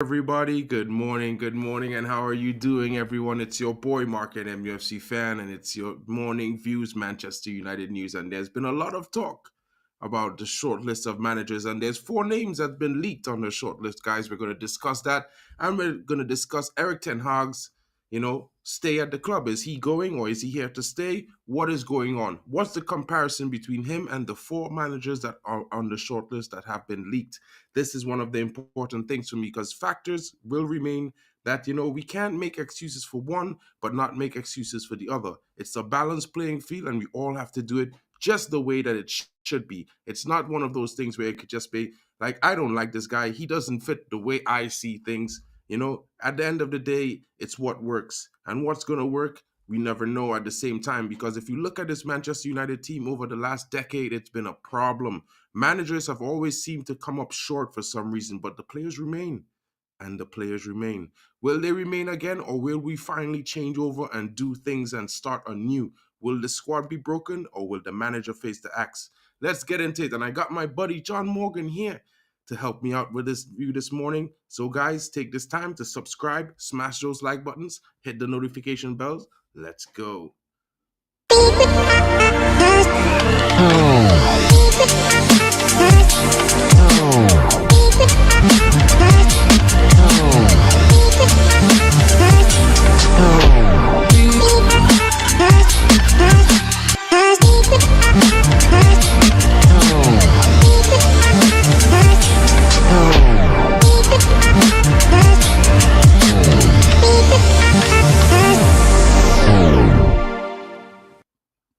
Everybody, good morning, and how are you doing, everyone? It's your boy MarkN, MUFC fan, and it's your morning views, Manchester United news. And there's been a lot of talk about the short list of managers, and there's four names that's been leaked on the short list, guys. We're going to discuss that, and we're going to discuss Eric Ten Hag's, stay at the club. Is he going or is he here to stay? What is going on? What's the comparison between him and the four managers that are on the short list that have been leaked? This is one of the important things for me because factors will remain that, we can't make excuses for one, but not make excuses for the other. It's a balanced playing field, and we all have to do it just the way that it should be. It's not one of those things where it could just be like, I don't like this guy. He doesn't fit the way I see things. At the end of the day, it's what works. And what's going to work, we never know at the same time. Because if you look at this Manchester United team over the last decade, it's been a problem. Managers have always seemed to come up short for some reason, but the players remain. And the players remain. Will they remain again, or will we finally change over and do things and start anew? Will the squad be broken, or will the manager face the axe? Let's get into it. And I got my buddy John Morgan here to help me out with this view this morning. So, guys, take this time to subscribe, smash those like buttons, hit the notification bells. Let's go.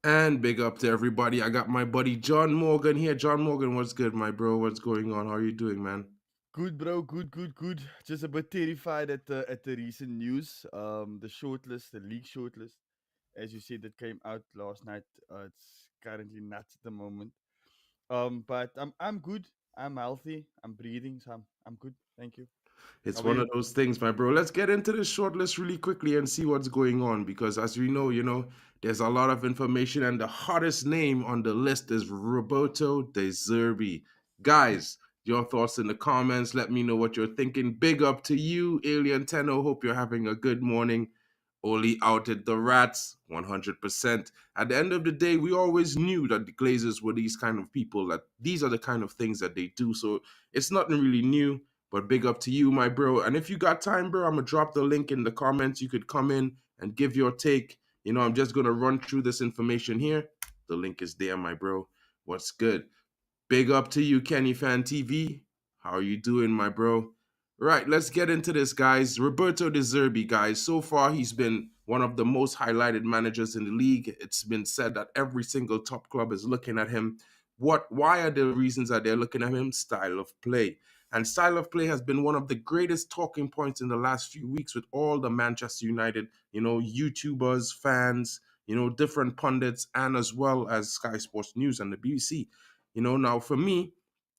And big up to everybody. I got my buddy John Morgan here. John Morgan, what's good, my bro? What's going on? How are you doing, man? Good, bro. Good. Just a bit terrified at the recent news. The shortlist, the league shortlist, as you said, that came out last night. It's currently nuts at the moment. But I'm good. I'm healthy. I'm breathing, so I'm good. Thank you. How It's are one you? of those things, my bro. Let's get into the short list really quickly and see what's going on because, as we know, there's a lot of information, and the hottest name on the list is Roberto De Zerbi. Guys, your thoughts in the comments. Let me know what you're thinking. Big up to you, Alien Tenno. Hope you're having a good morning. Oli outed the Rats 100%. At the end of the day, we always knew that the Glazers were these kind of people, that these are the kind of things that they do. So it's nothing really new. But big up to you, my bro. And if you got time, bro, I'm going to drop the link in the comments. You could come in and give your take. I'm just going to run through this information here. The link is there, my bro. What's good? Big up to you, KennyFANtv. How are you doing, my bro? Right, let's get into this, guys. Roberto De Zerbi, guys. So far, he's been one of the most highlighted managers in the league. It's been said that every single top club is looking at him. Why are the reasons that they're looking at him? Style of play. And style of play has been one of the greatest talking points in the last few weeks with all the Manchester United, YouTubers, fans, different pundits, and as well as Sky Sports News and the BBC. Now for me,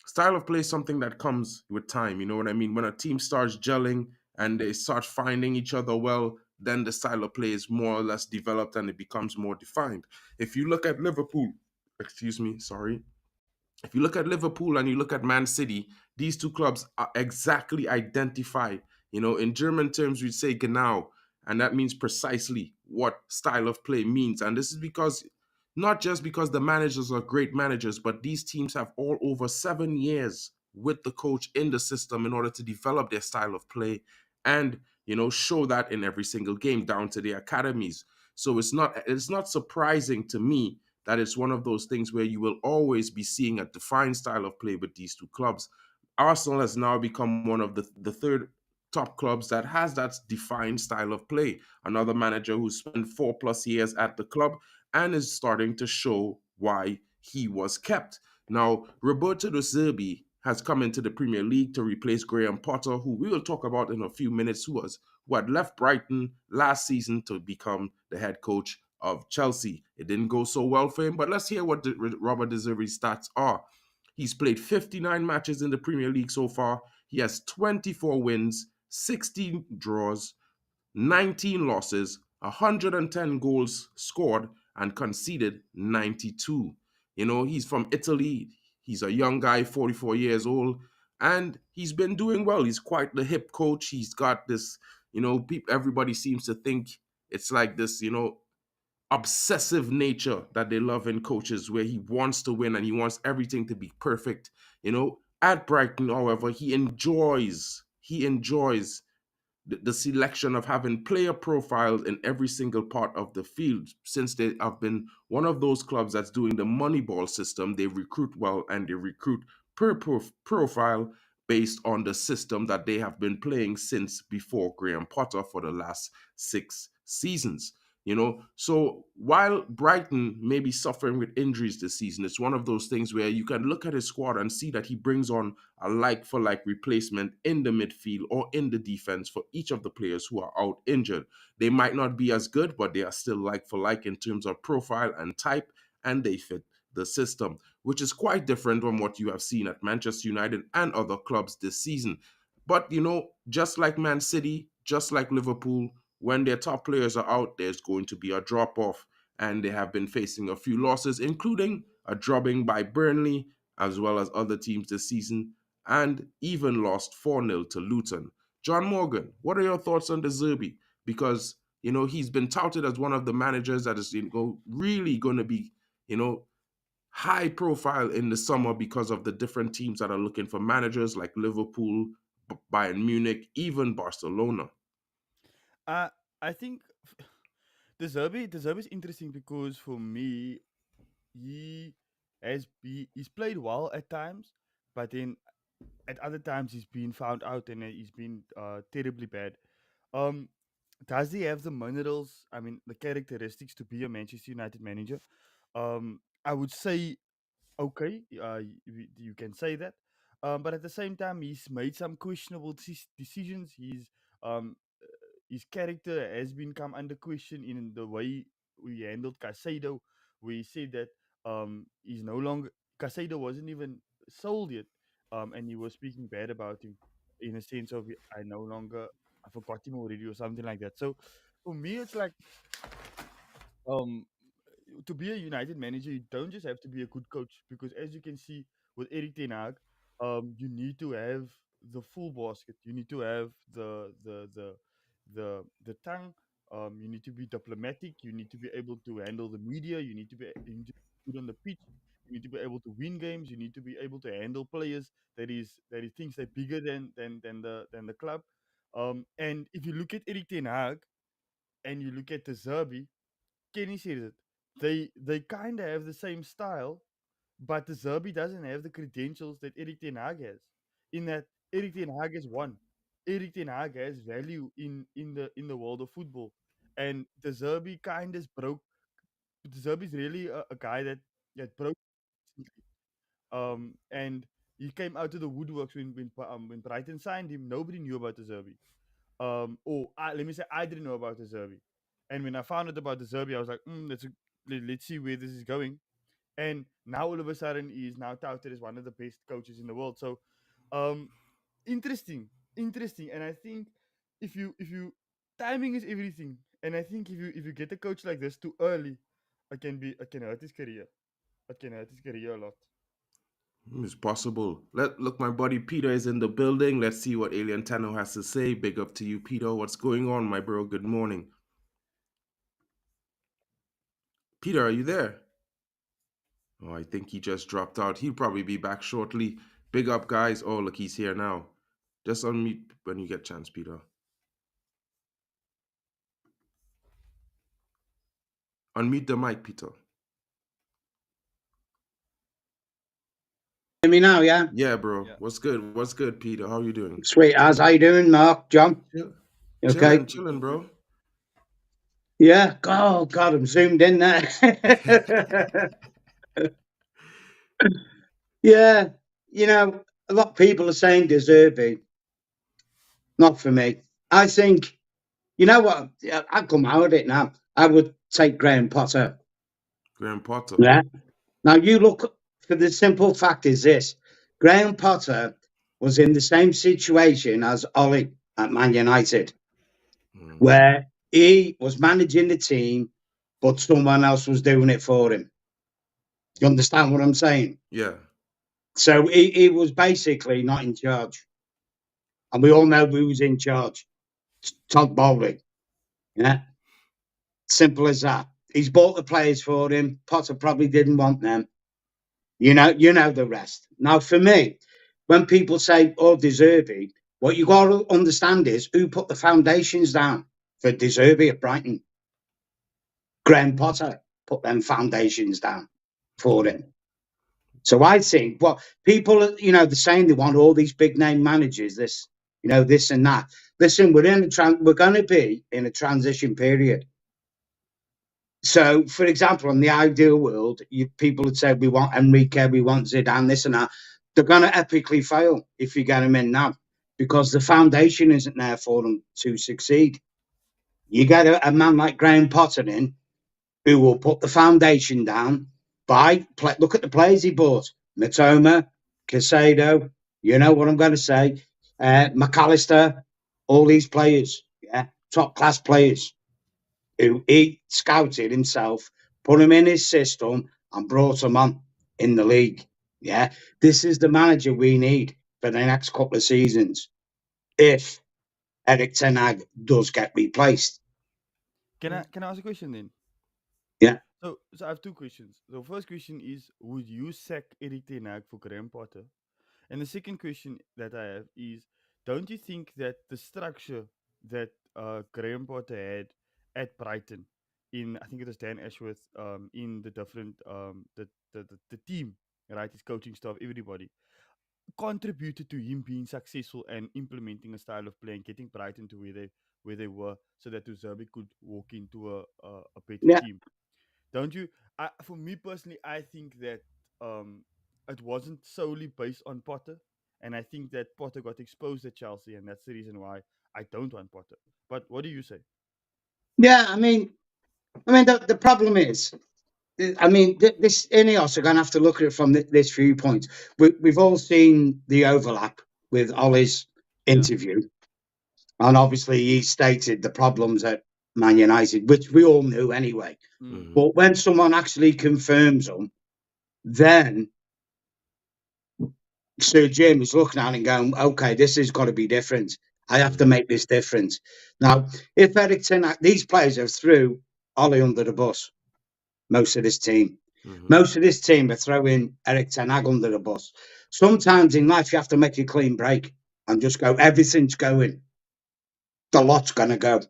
style of play is something that comes with time. You know what I mean? When a team starts gelling and they start finding each other well, then the style of play is more or less developed and it becomes more defined. If you look at Liverpool, excuse me, sorry. If you look at Liverpool and you look at Man City, these two clubs are exactly identified. In German terms, we'd say genau, and that means precisely what style of play means. And this is because not just because the managers are great managers, but these teams have all over 7 years with the coach in the system in order to develop their style of play and show that in every single game down to the academies. So it's not surprising to me that it's one of those things where you will always be seeing a defined style of play with these two clubs. Arsenal has now become one of the third top clubs that has that defined style of play. Another manager who spent 4+ years at the club and is starting to show why he was kept. Now, Roberto De Zerbi has come into the Premier League to replace Graham Potter, who we will talk about in a few minutes, who had left Brighton last season to become the head coach of Chelsea. It didn't go so well for him, but let's hear what Robert De Zerbi's stats are. He's played 59 matches in the Premier League so far. He has 24 wins, 16 draws, 19 losses, 110 goals scored, and conceded 92. He's from Italy. He's a young guy, 44 years old. and he's been doing well. He's quite the hip coach. He's got this, everybody seems to think it's like this, obsessive nature that they love in coaches, where he wants to win and he wants everything to be perfect. At Brighton, however, he enjoys the selection of having player profiles in every single part of the field, since they have been one of those clubs that's doing the Moneyball system. They recruit well and they recruit per profile based on the system that they have been playing since before Graham Potter for the last 6 seasons. So while Brighton may be suffering with injuries this season, it's one of those things where you can look at his squad and see that he brings on a like for like replacement in the midfield or in the defense for each of the players who are out injured. They might not be as good, but they are still like for like in terms of profile and type, and they fit the system, which is quite different from what you have seen at Manchester United and other clubs this season. But, just like Man City, just like Liverpool, when their top players are out, there's going to be a drop off. And they have been facing a few losses, including a drubbing by Burnley, as well as other teams this season, and even lost 4-0 to Luton. John Morgan, what are your thoughts on De Zerbi? Because, he's been touted as one of the managers that is, really going to be, you know, high profile in the summer because of the different teams that are looking for managers like Liverpool, Bayern Munich, even Barcelona. Uh, I think the Zerbi is interesting because for me, he he's played well at times, but then at other times he's been found out and he's been terribly bad. Um, does he have the minerals? I mean, the characteristics to be a Manchester United manager? I would say okay. You can say that, but at the same time, he's made some questionable decisions. Um, his character has been come under question in the way we handled Casado. We said that he's no longer Casado wasn't even sold yet, and he was speaking bad about him in a sense of I no longer I forgot him already or something like that. So for me, it's like um to be a United manager, you don't just have to be a good coach because, as you can see with Eric Ten Hag, you need to have the full basket. You need to have the tongue. You need to be diplomatic. You need to be able to handle the media. You need to be good on the pitch. You need to be able to win games. You need to be able to handle players that he thinks they're bigger than the club. And if you look at Eric Ten Hag and you look at the Zerbi, Kenny said it. They kind of have the same style, but the Zerbi doesn't have the credentials that Eric Ten Hag has. In that Eric Ten Hag has won. Eric Ten Hag has value in the world of football, and the Zerbi kind of broke. The Zerbi is really a guy that broke. And he came out of the woodworks when Brighton signed him. Nobody knew about the Zerbi. Let me say I didn't know about the Zerbi, and when I found out about the Zerbi, I was like, let's see where this is going. And now all of a sudden, he is now touted as one of the best coaches in the world. So, um, interesting. And I think if you timing is everything, and I think if you get a coach like this too early, it can hurt his career. It can hurt his career a lot. It's possible. Look, my buddy Peter is in the building. Let's see what Alien Tano has to say. Big up to you, Peter. What's going on, my bro? Good morning. Peter, are you there? Oh, I think he just dropped out. He'll probably be back shortly. Big up, guys. Oh, look, he's here now. Just unmute when you get a chance, Peter. Unmute the mic, Peter. Hear me now, yeah? Yeah, bro. Yeah. What's good? What's good, Peter? How are you doing? Sweet as. How you doing, Mark, John? Chill. Okay. Chilling, bro. Yeah. Oh, God, I'm zoomed in there. Yeah. A lot of people are saying deserving. Not for me. I think, you know what? I've come out of it now. I would take Graham Potter. Graham Potter. Yeah. Now, you look, for the simple fact is this. Graham Potter was in the same situation as Ollie at Man United, where he was managing the team, but someone else was doing it for him. You understand what I'm saying? Yeah. So he was basically not in charge. And we all know who was in charge. Todd Bowley. Yeah. Simple as that. He's bought the players for him. Potter probably didn't want them. You know the rest. Now, for me, when people say, oh, Deserby, what you got to understand is who put the foundations down for Deserby at Brighton. Graham Potter put them foundations down for him. So I think what people, they're saying they want all these big name managers, this and that. Listen, we're going to be in a transition period. So, for example, in the ideal world, people would say we want Enrique, we want Zidane, this and that. They're going to epically fail if you get them in now because the foundation isn't there for them to succeed. You get a man like Graham Potter in who will put the foundation down look at the players he bought. Matoma, Casado, you know what I'm going to say, McAllister, all these players, top class players who he scouted himself, put him in his system and brought him on in the league. Yeah, this is the manager we need for the next couple of seasons if Erik ten Hag does get replaced. Can I ask a question then? Yeah. So I have two questions. The first question is, would you sack Erik ten Hag for Graham Potter? And the second question that I have is, don't you think that the structure that Graham Potter had at Brighton, I think it was Dan Ashworth, in the different the team, right, his coaching staff, everybody, contributed to him being successful and implementing a style of play and getting Brighton to where they were, so that Deserby could walk into a better team. Don't you? For me personally, I think that it wasn't solely based on Potter, and I think that Potter got exposed at Chelsea, and that's the reason why I don't want Potter. But what do you say? Yeah, I mean, the problem is, this Ineos are going to have to look at it from this viewpoint. We've all seen the overlap with Ollie's interview, and obviously he stated the problems at Man United, which we all knew anyway. Mm. But when someone actually confirms them, then Sir Jim is looking at it and going, okay, this has got to be different. I have to make this different. Now, if Erik ten Hag, these players have threw Ollie under the bus, most of this team. Most of this team are throwing Erik ten Hag under the bus. Sometimes in life, you have to make a clean break and just go, everything's going. The lot's going to go.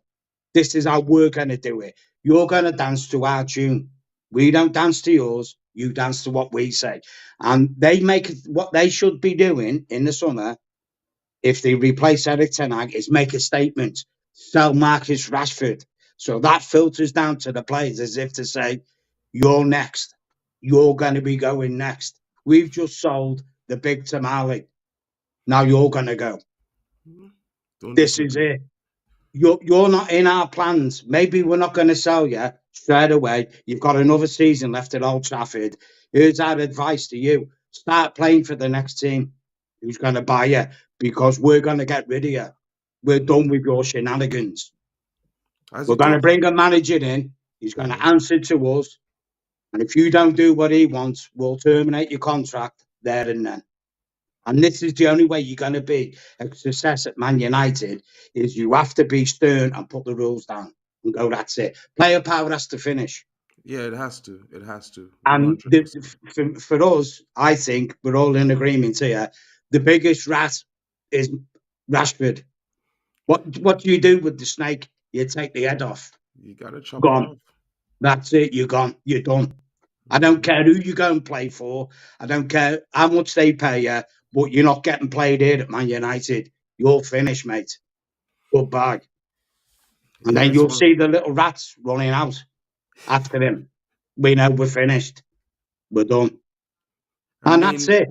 This is how we're going to do it. You're going to dance to our tune. We don't dance to yours. You dance to what we say. And they make what they should be doing in the summer, if they replace Erik ten Hag, is make a statement. Sell Marcus Rashford. So that filters down to the players as if to say, you're next. You're going to be going next. We've just sold the big tamale. Now you're going to go. This is it. You're not in our plans. Maybe we're not going to sell you straight away. You've got another season left at Old Trafford. Here's our advice to you. Start playing for the next team who's going to buy you, because we're going to get rid of you. We're done with your shenanigans. We're going to bring a manager in. He's going to answer to us. And if you don't do what he wants, we'll terminate your contract there and then. And this is the only way you're going to be a success at Man United, is you have to be stern and put the rules down and go, that's it. Player power has to finish. Yeah, it has to. It has to. And for us, I think we're all in agreement here. The biggest rat is Rashford. What do you do with the snake? You take the head off. You got to chop it off. That's it. You're gone. You're done. I don't care who you go and play for. I don't care how much they pay you, but you're not getting played here at Man United. You're finished, mate. Goodbye. And then you'll see the little rats running out after him. We know we're finished. We're done. And that's it.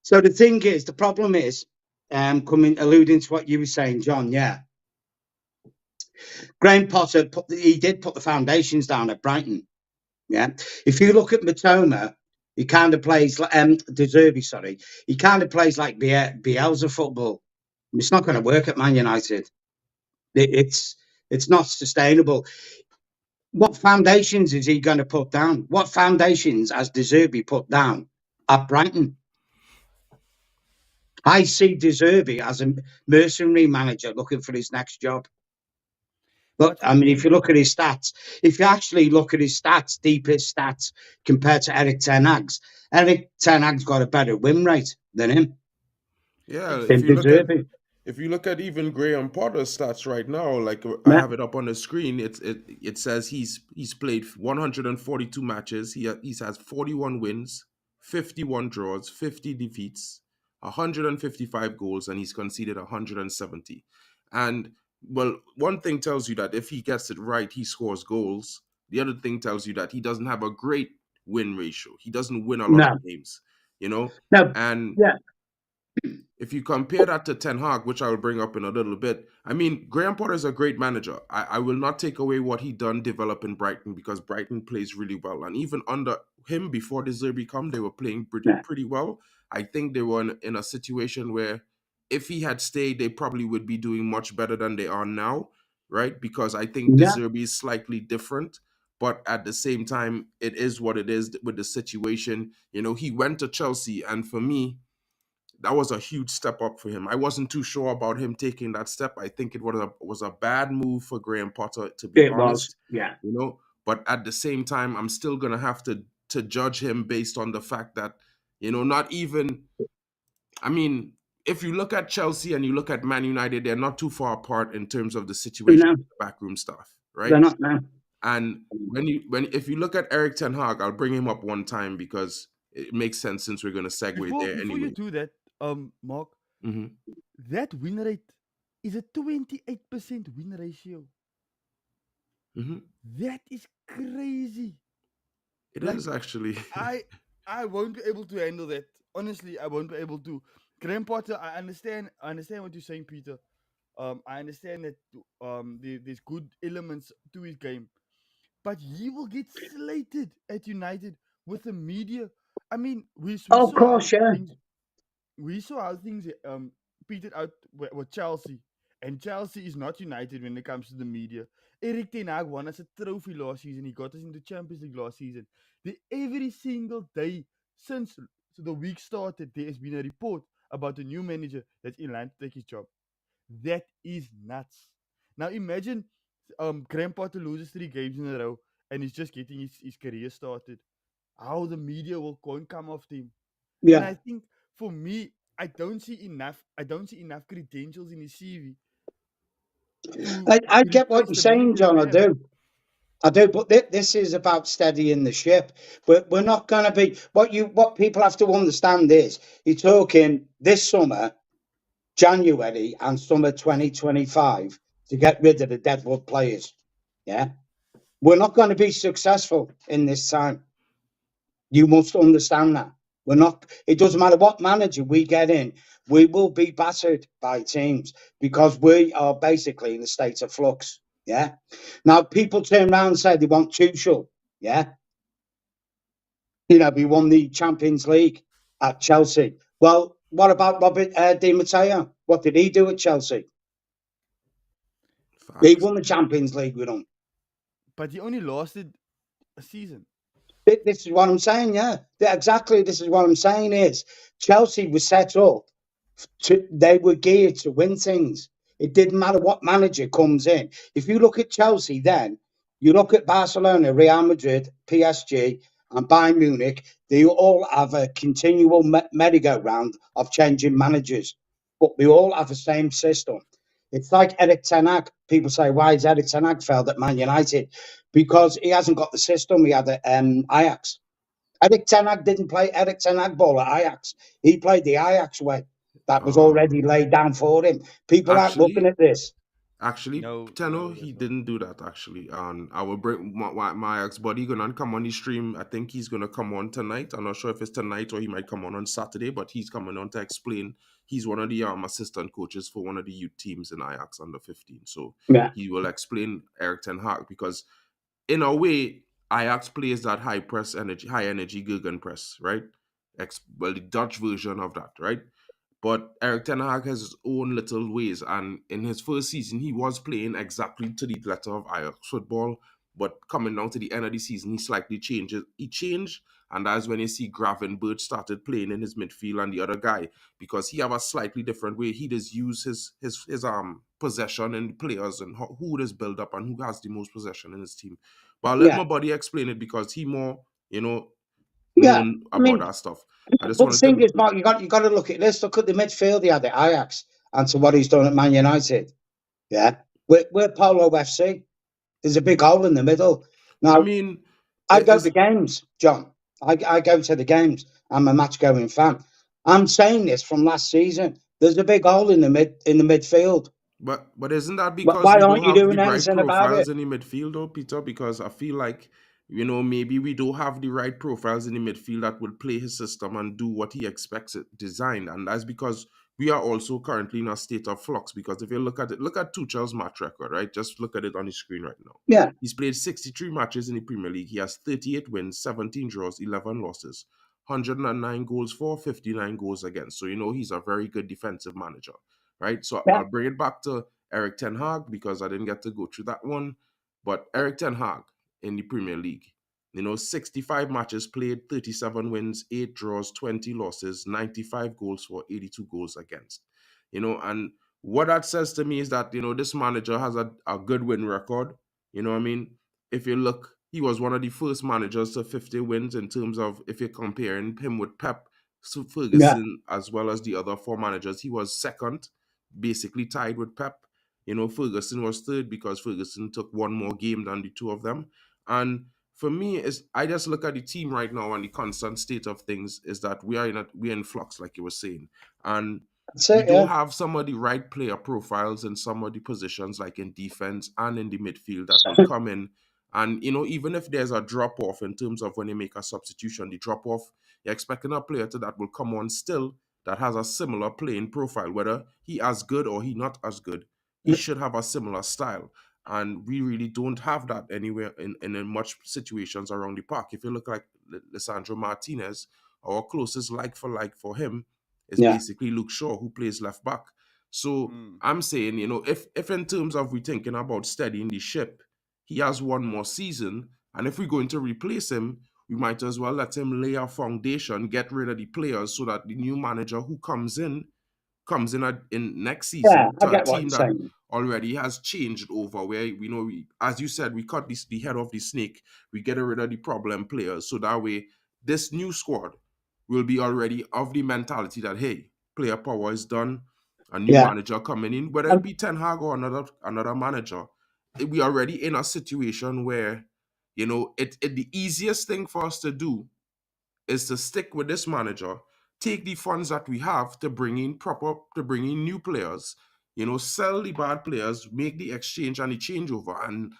So the thing is, the problem is, alluding to what you were saying, John, yeah. Graham Potter, he did put the foundations down at Brighton. Yeah. If you look at Matoma, he kind of plays like Deserby, sorry. He kind of plays like Bielsa football. It's not going to work at Man United. It's not sustainable. What foundations is he going to put down? What foundations has Deserby put down at Brighton? I see Deserby as a mercenary manager looking for his next job. But But for I mean, if me, you look at his stats, if you actually look at his stats, deepest stats compared to Eric Ten Hag's, Eric Ten Hag's got a better win rate than him. Yeah, Than Deserby. if you look at even Graham Potter's stats right now, like I Yeah. have it up on the screen, it says he's played 142 matches. He's has 41 wins, 51 draws, 50 defeats, 155 goals, and he's conceded 170. And well, one thing tells you that if he gets it right, he scores goals. The other thing tells you that he doesn't have a great win ratio. He doesn't win a lot of No. games, you know. No. And Yeah. if you compare that to Ten Hag, which I will bring up in a little bit, I mean, Graham Potter is a great manager. I will not take away what he done developing Brighton because Brighton plays really well. And even under him, before the Zerbi come, they were playing Yeah. pretty well. I think they were in a situation where if he had stayed, they probably would be doing much better than they are now, right? Because I think the Yeah. Zerbi is slightly different. But at the same time, it is what it is with the situation. You know, he went to Chelsea, and for me, that was a huge step up for him. I wasn't too sure about him taking that step. I think it was a bad move for Graham Potter, to be It was. honest. Yeah. You know, but at the same time, I'm still gonna have to judge him based on the fact that, you know, not even. I mean, if you look at Chelsea and you look at Man United, they're not too far apart in terms of the situation No, with the backroom staff, they're right? not now. And when if you look at Eric Ten Hag, I'll bring him up one time because it makes sense since we're gonna segue there before you anyway. do that, Mark, Hmm. that win rate is a 28% win ratio. Hmm. That is crazy. It Like is actually. I won't be able to handle that. Honestly, I won't be able to. Graham Potter, I understand what you're saying, Peter. I understand that there's good elements to his game, but he will get slated at United with the media. I mean, we Of saw course, how yeah. things petered out with Chelsea, and Chelsea is not United when it comes to the media. Eric Ten Hag won us a trophy last season. He got us into Champions League last season. Every single day since the week started, there has been a report about a new manager that's in line to take his job. That is nuts. Now imagine Graham Potter loses 3 games in a row and he's just getting his career started. How the media will go and come after him. And Yeah. I think for me, I don't see enough credentials in his CV I to get what replace you're the saying, manager that John. we I have. do. I do, but this is about steadying the ship. We're not going to be what people have to understand is you're talking this summer, January and summer 2025 to get rid of the deadwood players. Yeah, we're not going to be successful in this time. You must understand that. We're not. It doesn't matter what manager we get in. We will be battered by teams because we are basically in a state of flux. Yeah. Now people turn around and say they want Tuchel. Yeah. You know, we won the Champions League at Chelsea. Well, what about Robert Di Matteo? What did he do at Chelsea? He Facts. won the Champions League with them. But he only lasted a season. This is what I'm saying. Yeah, exactly. This is what I'm saying is Chelsea was set up they were geared to win things. It didn't matter what manager comes in. If you look at Chelsea, then you look at Barcelona, Real Madrid, PSG, and Bayern Munich. They all have a continual merry-go-round of changing managers, but they all have the same system. It's like Eric Ten Hag. People say, "Why has Eric Ten Hag failed at Man United?" Because he hasn't got the system he had at Ajax. Eric Ten Hag didn't play Eric Ten Hag ball at Ajax. He played the Ajax way. That was already Um, laid down for him. People aren't looking actually, at this. actually, No, Tenno, no, he there's not. didn't do that. Actually, I will bring my ex buddy gonna come on the stream. I think he's gonna come on tonight. I'm not sure if it's tonight or he might come on Saturday, but he's coming on to explain. He's one of the assistant coaches for one of the youth teams in Ajax under 15. So Yeah. he will explain Eric Ten Hag because in a way, Ajax plays that high energy Gegen press, right? Well, the Dutch version of that, right? But Eric Ten Hag has his own little ways, and in his first season, he was playing exactly to the letter of Ajax football. But coming down to the end of the season, he slightly changes. He changed, and that's when you see Gravenberch started playing in his midfield and the other guy, because he have a slightly different way. He does use his possession and players and who does build up and who has the most possession in his team. But I'll let Yeah, my buddy explain it because he more, yeah. known I about mean, that stuff. I just but the wanted to thing is, Mark, you got to look at this. Look at the midfield he had at Ajax and to what he's done at Man United. Yeah, we're Polo FC. There's a big hole in the middle. I Now, mean, I go to it's games, John. I go to the games. I'm a match going fan. I'm saying this from last season. There's a big hole in the midfield. but isn't that But because why we don't aren't you have the doing right anything about profiles it? in the midfield though, Peter? Because I feel like, maybe we don't have the right profiles in the midfield that will play his system and do what he expects it designed. And that's because we are also currently in a state of flux. Because if you look at it, look at Tuchel's match record, right? Just look at it on the screen right now. Yeah, He's played 63 matches in the Premier League. He has 38 wins, 17 draws, 11 losses, 109 goals for, 59 goals against. So, he's a very good defensive manager, right? So yeah, I'll bring it back to Eric Ten Hag because I didn't get to go through that one. But Eric Ten Hag in the Premier League, 65 matches played, 37 wins, 8 draws, 20 losses, 95 goals for, 82 goals against. And what that says to me is that, this manager has a good win record. You know what I mean? If you look, he was one of the first managers to 50 wins in terms of, if you're comparing him with Pep, yeah, Ferguson, as well as the other 4 managers, he was second, basically tied with Pep. Ferguson was third because Ferguson took one more game than the two of them. And for me, is I just look at the team right now and the constant state of things is that we're in flux, like you were saying, and that's we it. don't Yeah, have some of the right player profiles in some of the positions, like in defense and in the midfield, that will come in. And even if there's a drop off in terms of when you make a substitution, the drop off, you're expecting a player that will come on still that has a similar playing profile, whether he as good or he not as good, he should have a similar style. And we really don't have that anywhere in much situations around the park. If you look like Lisandro Martinez, our closest like for him is yeah, basically Luke Shaw, who plays left back. So Mm. I'm saying, if in terms of we thinking about steadying the ship, he has one more season, and if we're going to replace him, we might as well let him lay a foundation, get rid of the players, so that the new manager who comes in next yeah. season I to a get what you're team that saying. already has changed over, where as you said, we cut the head off the snake, we get rid of the problem players, so that way this new squad will be already of the mentality that, hey, player power is done, a new Yeah, manager coming in, whether it and be Ten Hag or another manager, we already in a situation where the easiest thing for us to do is to stick with this manager, take the funds that we have to bring in new players, sell the bad players, make the exchange and the changeover, and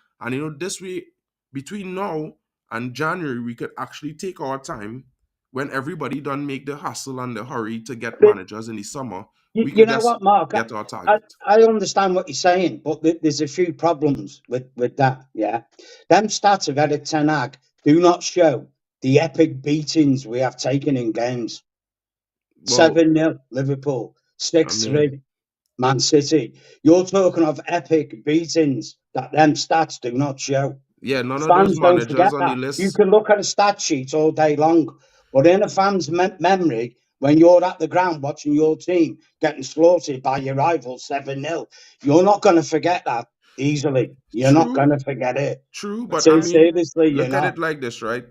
this way, between now and January, we could actually take our time. When everybody done make the hustle and the hurry to get managers in the summer, we you could know just what, Mark? get our I, target. I understand what you're saying, but there's a few problems with that. Yeah, them stats of Eric Ten Hag do not show the epic beatings we have taken in games. Well, 7-0 Liverpool, I six mean, three Man City. You're talking of epic beatings that them stats do not show. yeah, none of those Fans don't managers forget on the that. You list. can look at a stat sheet all day long, but in a fan's memory, when you're at the ground watching your team getting slaughtered by your rival 7-0, you're not going to forget that easily. You're not True, going to forget it. True, but I mean, Seriously, you're look at not. it like this, right?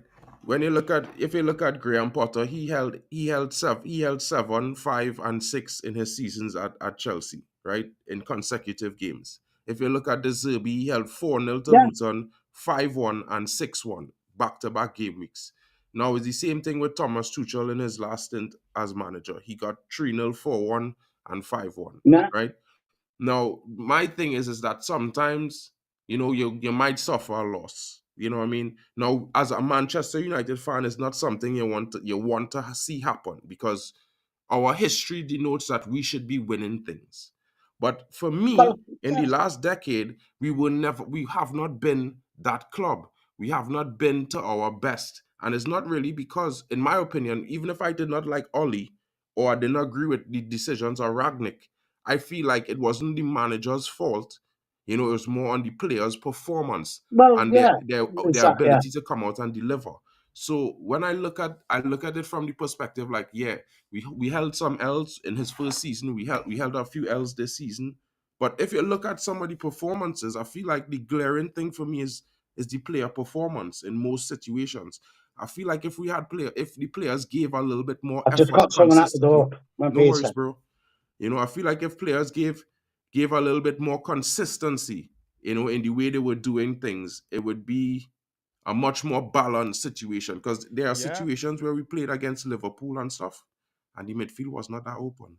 If you look at Graham Potter, he held 7, 5, and 6 in his seasons at Chelsea, right? In consecutive games. If you look at the Zerbi, he held 4-0 to Yeah, Luton, 5-1 and 6-1 back-to-back game weeks. Now it's the same thing with Thomas Tuchel in his last stint as manager. He got 3-0, 4-1, and 5-1, nah, right? Now, my thing is that sometimes, you might suffer a loss. You know what I mean? Now, as a Manchester United fan, it's not something you want to see happen, because our history denotes that we should be winning things. But for well, me, in the yeah, last decade, we have not been that club. We have not been to our best. And it's not really because, in my opinion, even if I did not like Ollie or I did not agree with the decisions of Ragnick, I feel like it wasn't the manager's fault. You know, it was more on the players' performance Well, and yeah, their exactly. Yeah. ability to come out and deliver. So when I look at it from the perspective like, yeah, we held some L's in his first season. We held a few L's this season. But if you look at some of the performances, I feel like the glaring thing for me is the player performance in most situations. I feel like if the players gave a little bit more I've just effort got someone at the consistently, door. Won't no be a worries, sec. bro. You know, I feel like if players gave a little bit more consistency, you know, in the way they were doing things, it would be a much more balanced situation. Because there are Yeah, situations where we played against Liverpool and stuff, and the midfield was not that open.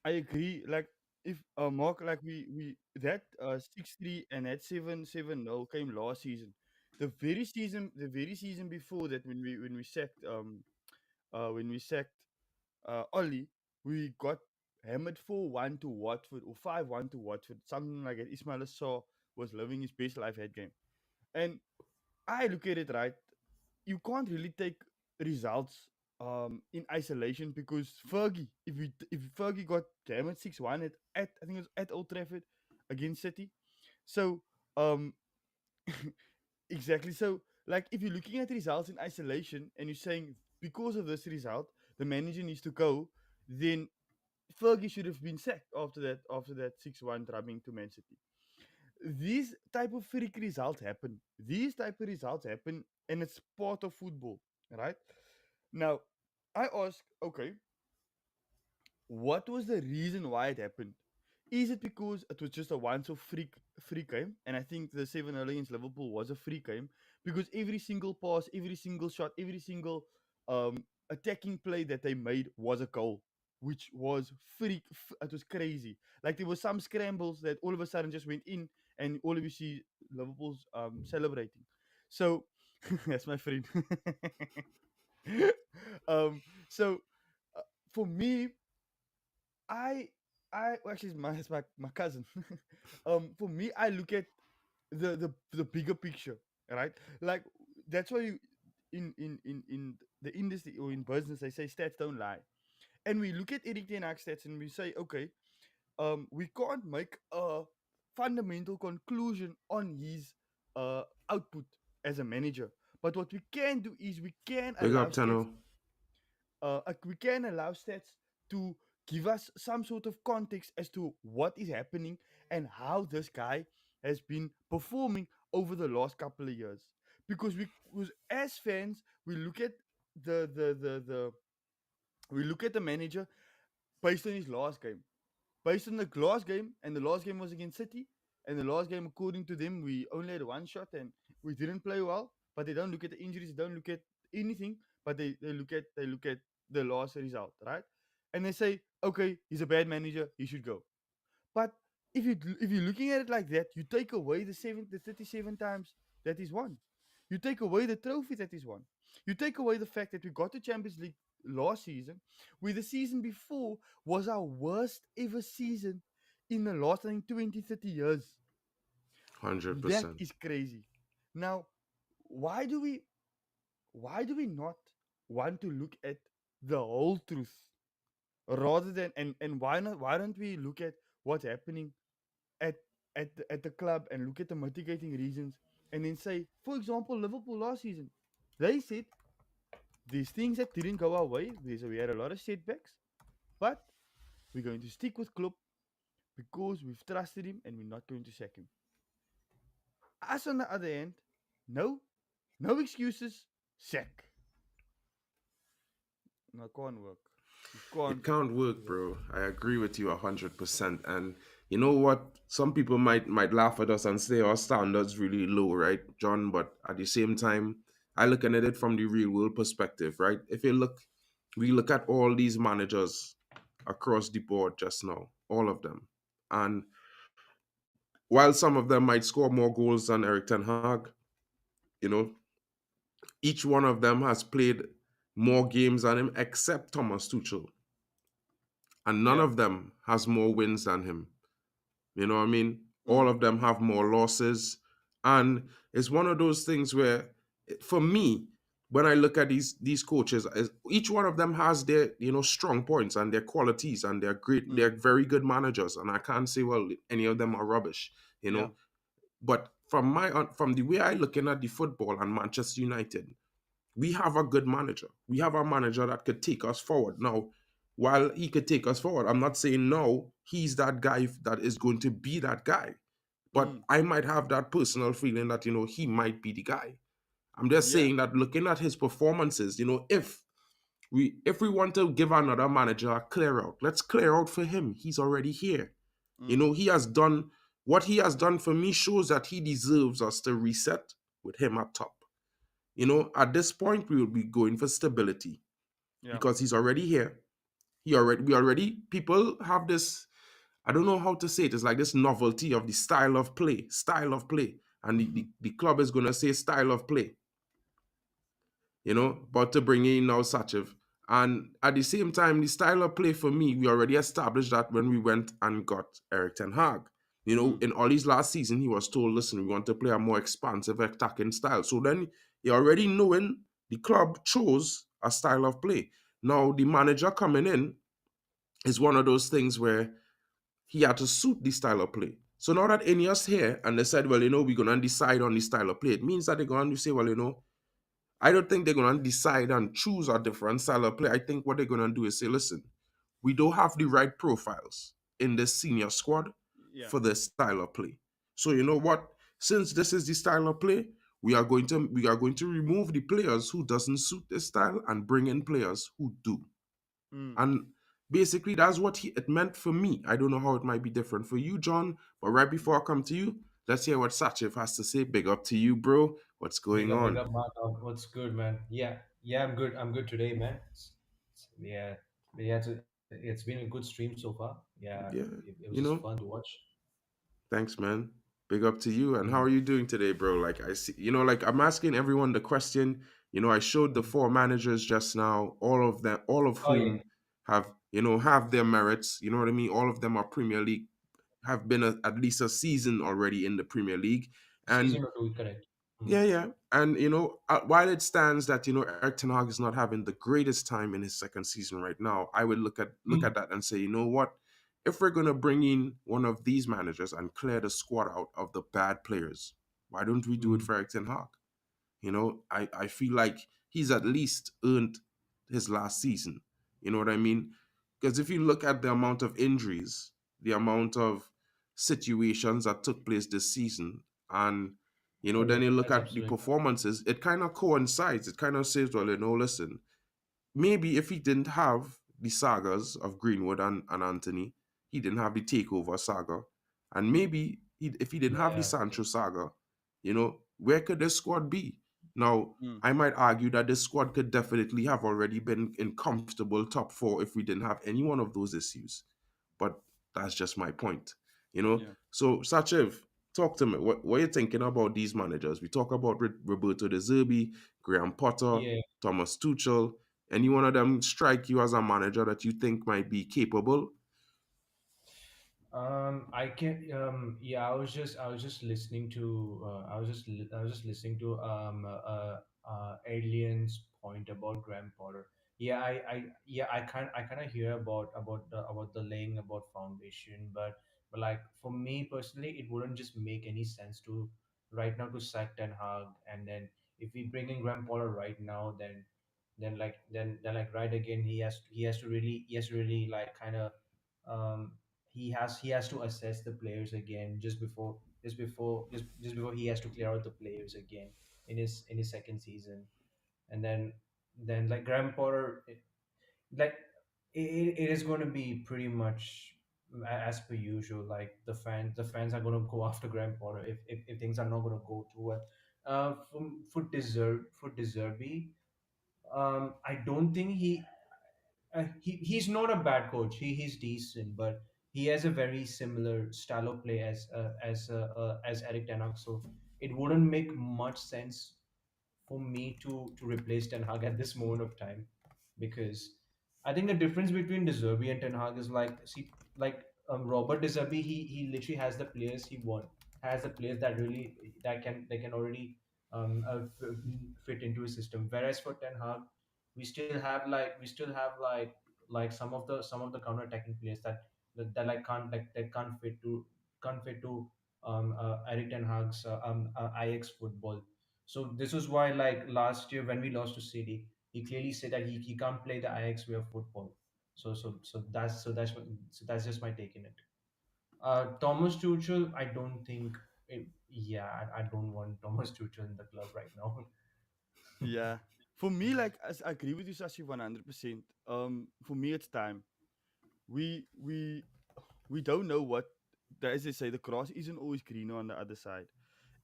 I agree. Like if Mark, like we that 6-3 and that 7-7 came last season. The very season before that, when we sacked when we sacked Ollie, we got hammered 4-1 to Watford or 5-1 to Watford, something like that. Ismail Assar was living his best life that game, and I look at it right. You can't really take results in isolation because Fergie, if Fergie got hammered 6-1 at I think it was at Old Trafford against City. So um exactly. So like if you're looking at results in isolation and you're saying because of this result the manager needs to go, then Fergie should have been sacked after that 6-1 drubbing to Man City. These type of freak results happen. These type of results happen, and it's part of football, right? Now, I ask, okay, what was the reason why it happened? Is it because it was just a once-off free game? And I think the 7-0 against Liverpool was a free game because every single pass, every single shot, every single attacking play that they made was a goal, which was it was crazy. Like there were some scrambles that all of a sudden just went in, and all of you see Liverpool's celebrating. So that's my friend. um, so uh, for me, I well, actually it's my cousin. For me, I look at the bigger picture, right? Like that's why you in the industry or in business they say stats don't lie, and we look at Eric Ten Hag stats and we say, okay, we can't make a fundamental conclusion on his output as a manager, but what we can do is Big up, Tenno. we can allow stats to give us some sort of context as to what is happening and how this guy has been performing over the last couple of years. Because as fans, we look at the we look at the manager based on his last game. Based on the last game, and the last game was against City, and the last game, according to them, we only had one shot and we didn't play well. But they don't look at the injuries, they don't look at anything, but they look at the last result, right? And they say, okay, he's a bad manager, he should go. But if you're looking at it like that, you take away the 37 times that he's won. You take away the trophy that he's won. You take away the fact that we got the Champions League last season, where the season before was our worst ever season in the last, I think, 20, 30 years. That 100%. is crazy. Now, why do we not want to look at the whole truth rather than and why don't we look at what's happening at at the club and look at the mitigating reasons and then say, for example, Liverpool last season, they said these things that didn't go our way. We had a lot of setbacks, but we're going to stick with Klopp because we've trusted him and we're not going to sack him. Us on the other hand, no, no excuses, sack. No, can't work. You It can't can't work, work. bro. I agree with you 100%. And you know what? Some people might laugh at us and say our standards really low, right, John? But at the same time, I look at it from the real world perspective, right? We look at all these managers across the board just now, all of them, and while some of them might score more goals than Eric Ten Hag, you know, each one of them has played more games than him, except Thomas Tuchel, and none Yeah. of them has more wins than him. You know what I mean? All Mm. of them have more losses. And it's one of those things where, for me, when I look at these coaches, each one of them has their, you know, strong points and their qualities, and they're Mm. they're very good managers. And I can't say, well, any of them are rubbish, you Yeah. know. But from the way I looking at the football and Manchester United, we have a good manager. We have a manager that could take us forward. Now, while he could take us forward, I'm not saying no, he's that guy that is going to be that guy. But Mm. I might have that personal feeling that, he might be the guy. I'm just Yeah. saying that looking at his performances, if we want to give another manager a clear out, let's clear out for him. He's already here. Mm. He has done what he has done for me shows that he deserves us to reset with him at top. At this point, we will be going for stability Yeah. because he's already here. People have this, I don't know how to say it, it's like this novelty of the style of play. And the club is going to say style of play, but to bring in now Sachiv. And at the same time, the style of play for me, we already established that when we went and got Eric Ten Hag. Mm. In Ollie's last season, he was told, listen, we want to play a more expansive attacking style. So then he already knowing the club chose a style of play. Now, the manager coming in is one of those things where he had to suit the style of play. So now that Ineos here and they said, well, we're going to decide on the style of play, it means that they're going to say, well, I don't think they're going to decide and choose a different style of play. I think what they're going to do is say, listen, we don't have the right profiles in this senior squad Yeah. for this style of play. So you know what? Since this is the style of play, we are going to remove the players who doesn't suit this style and bring in players who do. Mm. And basically, that's what it meant for me. I don't know how it might be different for you, John. But right before I come to you, let's hear what Sachiv has to say. Big up to you, bro. What's going Big on? up, Mark. What's good, man? Yeah, yeah, I'm good. I'm good today, man. Yeah, yeah. It's been a good stream so far. Yeah, Yeah, it was just you fun know, to watch. thanks, man. Big up to you. And Mhm. how are you doing today, bro? Like, I see, like I'm asking everyone the question. I showed the Mhm. four managers just now, all of them, all of Oh yeah, whom have their merits. You know what I mean? All of them are Premier League, have been at least a season already in the Premier League. And season or two, correct. Mhm. yeah, yeah. And, while it stands that, Eric Ten Hag is not having the greatest time in his second season right now, I would look at that and say, you know what? If we're going to bring in one of these managers and clear the squad out of the bad players, why don't we do it Mhm. for Eric Ten Hag? I feel like he's at least earned his last season. You know what I mean? Because if you look at the amount of injuries, the amount of situations that took place this season, and Oh then yeah, you look that's at the absolutely. performances, it kind of coincides. It kind of says, well, listen, maybe if he didn't have the sagas of Greenwood and Anthony, he didn't have the takeover saga, and maybe if he didn't have the Yeah, Sancho saga, where could this squad be? Now, Mm. I might argue that this squad could definitely have already been in comfortable top four if we didn't have any one of those issues. But that's just my point, Yeah. So, Sachev, talk to me. What are you thinking about these managers? We talk about Roberto De Zerbi, Graham Potter, yeah. Thomas Tuchel. Any one of them strike you as a manager that you think might be capable? I can. Yeah, I was just listening to. I was just listening to Alien's point about Graham Potter. Yeah, I kind of hear about the laying about foundation, but like for me personally, it wouldn't just make any sense to right now to sack Ten Hag, and then if we bring in Graham Potter right now, then like right again he has to really like kind of um he has to assess the players again just before he has to clear out the players again in his second season, and then like Graham Potter like it is going to be pretty much as per usual. Like the fans are going to go after Graham Potter if things are not going to go too well. For Deserby, I don't think he's not a bad coach. He's decent, but he has a very similar style of play as Eric Ten Hag. So it wouldn't make much sense for me to replace Ten Hag at this moment of time, because I think the difference between De Zerbi and Ten Hag is like, see, like Robert De Zerbi, he literally has the players he want, has the players that really that can already fit into his system. Whereas for Ten Hag, we still have like some of the counter attacking players that like can't fit to Eric Ten Hag's Ajax football. So this was why, like last year when we lost to City, he clearly said that he can't play the Ajax way of football. So that's just my take in it. Thomas Tuchel, I don't think. Yeah, I don't want Thomas Tuchel in the club right now. Yeah. For me, like I agree with you, Sashi, 100%. For me, it's time. We we we don't know what, as they say, the grass isn't always greener on the other side.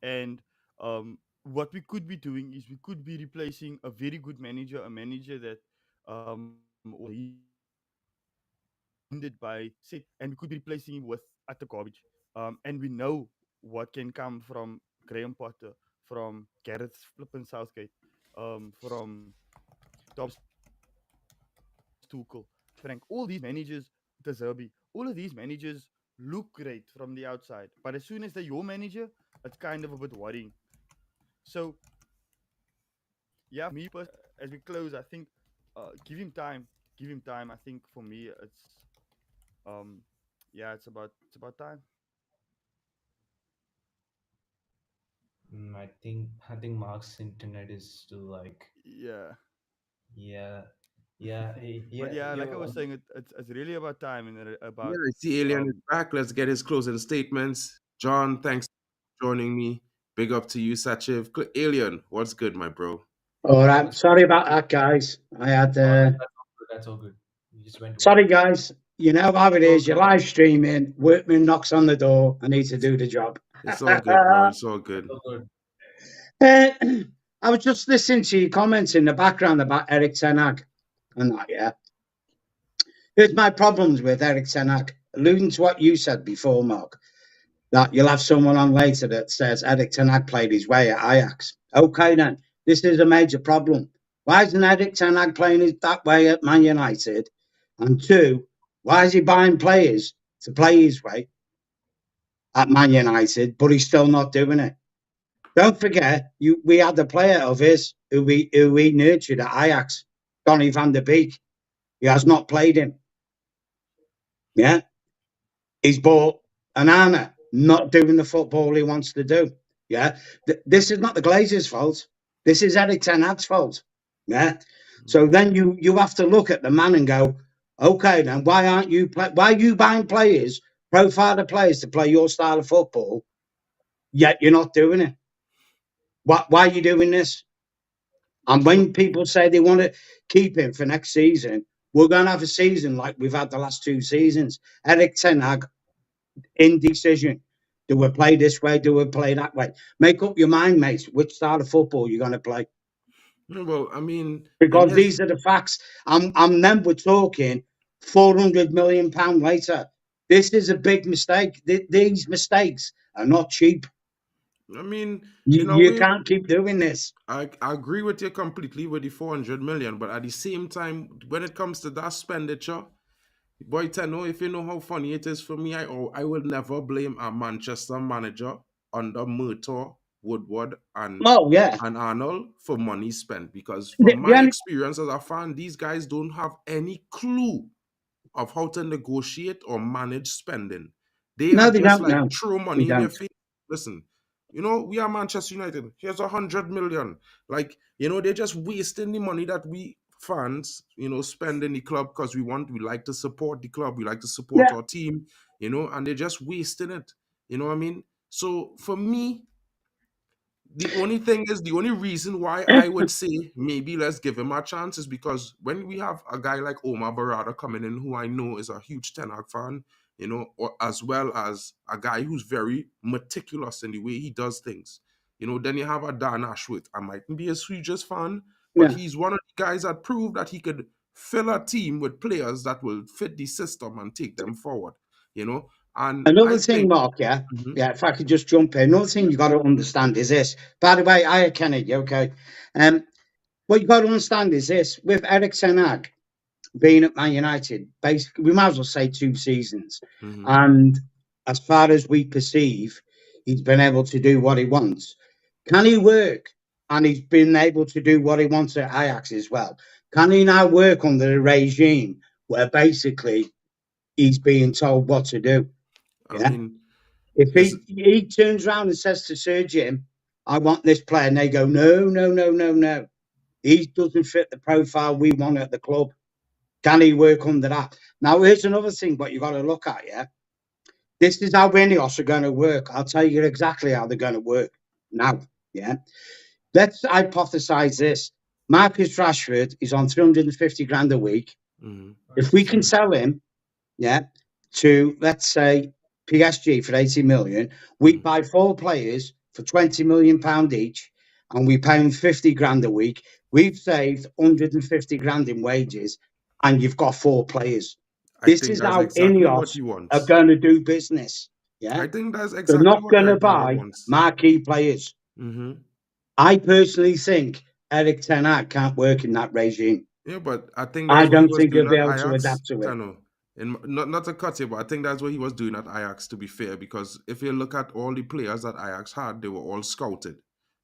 And what we could be doing is we could be replacing a very good manager, a manager that or hindered by set, and we could be replacing him with utter garbage. And we know what can come from Graham Potter, from Gareth Flippin Southgate, from Thomas Tuchel, Frank. All these managers, De Zerbi, all of these managers look great from the outside, but as soon as they're your manager, it's kind of a bit worrying. So yeah, for me personally, as we close, I think give him time. Give him time. I think for me, um, yeah, it's about time. I think Mark's internet is still like, Yeah, yeah, yeah, but yeah, yeah, like I yo. was saying, it's really about time and Yeah, about I see Alien is um. back. Let's get his closing statements. John, thanks for joining me. Big up to you, Sachiv. Alien, what's good, my bro? All right. Sorry about that, guys. I had. Oh, that's all good. That's all good. You just went to work. Sorry, guys. You know how it It's all is. good. You're live streaming. Workman knocks on the door. I need to do the job. It's all good, bro. It's all It's good. all good. Uh, I was just listening to your comments in the background about Eric Ten Hag and that. Yeah. Here's my problems with Eric Ten Hag. Alluding to what you said before, Mark, that you'll have someone on later that says Eric Ten Hag played his way at Ajax. Okay, then. This is a major problem. Why isn't Eric Ten Hag playing that way at Man United? And two, why is he buying players to play his way at Man United, but he's still not doing it? Don't forget, we had a player of his who we nurtured at Ajax, Donny van der Beek. He has not played him. Yeah, he's bought an Anna, not doing the football he wants to do. Yeah, this is not the Glazers' fault. This is Eric Ten Hag's fault. Yeah, so then you have to look at the man and go, okay, then why are you buying players, profile players to play your style of football, yet you're not doing it? Why are you doing this? And So, when people say they want to keep him for next season, we're going to have a season like we've had the last two seasons. Eric Ten Hag, indecision. Do we play this way? Do we play that way? Make up your mind, mate, which style of football you're going to play. well, I mean, and Because there's, these are the facts. And then we're talking £400 million later. This is a big mistake. These mistakes are not cheap. I mean, You, in a you way, can't keep doing this. I agree with you completely with the 400 million, but at the same time, when it comes to that expenditure, boy, Teno, if you know how funny it is for me, I will never blame a Manchester manager under Murtaugh, Woodward, Oh, yeah. and Arnold for money spent because The, from the my only, experience as a fan, these guys don't have any clue of how to negotiate or manage spending. They are no, they just don't like know. throw They money in their don't. face. Listen, we are Manchester United. Here's 100 million. Like, they're just wasting the money that we fans, spend in the club because we like to support the club, we like to support Yeah. our team, and they're just wasting it. You know what I mean? So for me, the only reason why I would say maybe let's give him a chance is because when we have a guy like Omar Barada coming in, who I know is a huge Ten Hag fan, or as well as a guy who's very meticulous in the way he does things. Then you have a Dan Ashworth. I mightn't be as huge as fan, but Yeah. he's one of the guys that proved that he could fill a team with players that will fit the system and take them forward. And I Another thing, think, Mark, yeah, Mhm, yeah, if I could just jump in, another thing you got to understand is this. By the way, I Kenny, okay. What you got to understand is this: with Eric Ten Hag being at Man United, basically, we might as well say 2 seasons, mhm. and as far as we perceive, he's been able to do what he wants. Can he work? And he's been able to do what he wants at Ajax as well. Can he now work under a regime where basically he's being told what to do? I Yeah. mean, If This, he turns around and says to Sir Jim, I want this player, and they go, no, no, no, no, no. He doesn't fit the profile we want at the club. Can he work under that? Now, here's another thing, what you got to look at, yeah? This is how Ineos are going to work. I'll tell you exactly how they're going to work now, yeah? Let's hypothesize this. Marcus Rashford is on 350 grand a week. mm-hmm. If we can sell him, yeah, to, let's say, PSG for 80 million, we buy 4 players for 20 million pound each, and we pay them 50 grand a week. We've saved 150 grand in wages, and you've got 4 players. I This think is that's how exactly what Ineos he are wants. going to do business. Yeah, I think that's they're exactly not what going to Eric Ten Hag buy wants. marquee players. Mm-hmm. I personally think Eric Ten Hag can't work in that regime. Yeah, but I think that's I what he don't was think doing he'll be at able to Ajax. adapt to it. Tano. And not to cut you, but I think that's what he was doing at Ajax, to be fair, because if you look at all the players that Ajax had, they were all scouted.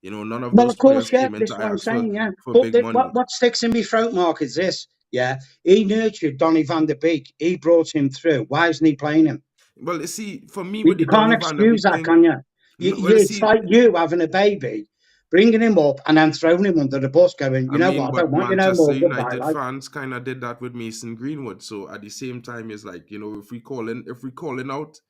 You know, none of Well, those of course, players yeah, came into that's what I'm Ajax saying, yeah. for But big money. what sticks in my throat, Mark, is this, yeah. He nurtured Donny van der Beek. He brought him through. Why isn't he playing him? Well, you see, for me, You with the can't Donny van der excuse Beek that, thing, can you? well, you It's see, like you having a baby, bringing him up, and then throwing him under the bus, going, I know mean, what, I but don't want you no Manchester more, goodbye. United Like, fans kind of did that with Mason Greenwood. So at the same time, it's like, you know, if we calling out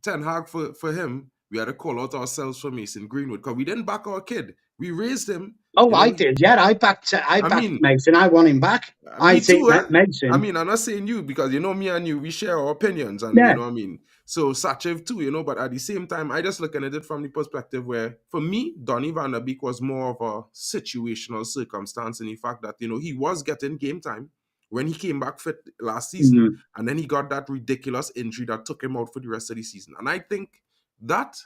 Ten Hag for him, we had to call out ourselves for Mason Greenwood, because we didn't back our kid. We raised him. oh, You know, I did, yeah. I backed mean, Mason. I want him back. I me think too, eh? Mason. I mean, I'm not saying you, because, you know, me and you, we share our opinions, and, Yeah. you know what I mean? So, Sachev too, you know, but at the same time, I just looking at it from the perspective where, for me, Donny van der Beek was more of a situational circumstance in the fact that, you know, he was getting game time when he came back fit last season, and then he got that ridiculous injury that took him out for the rest of the season. And I think that,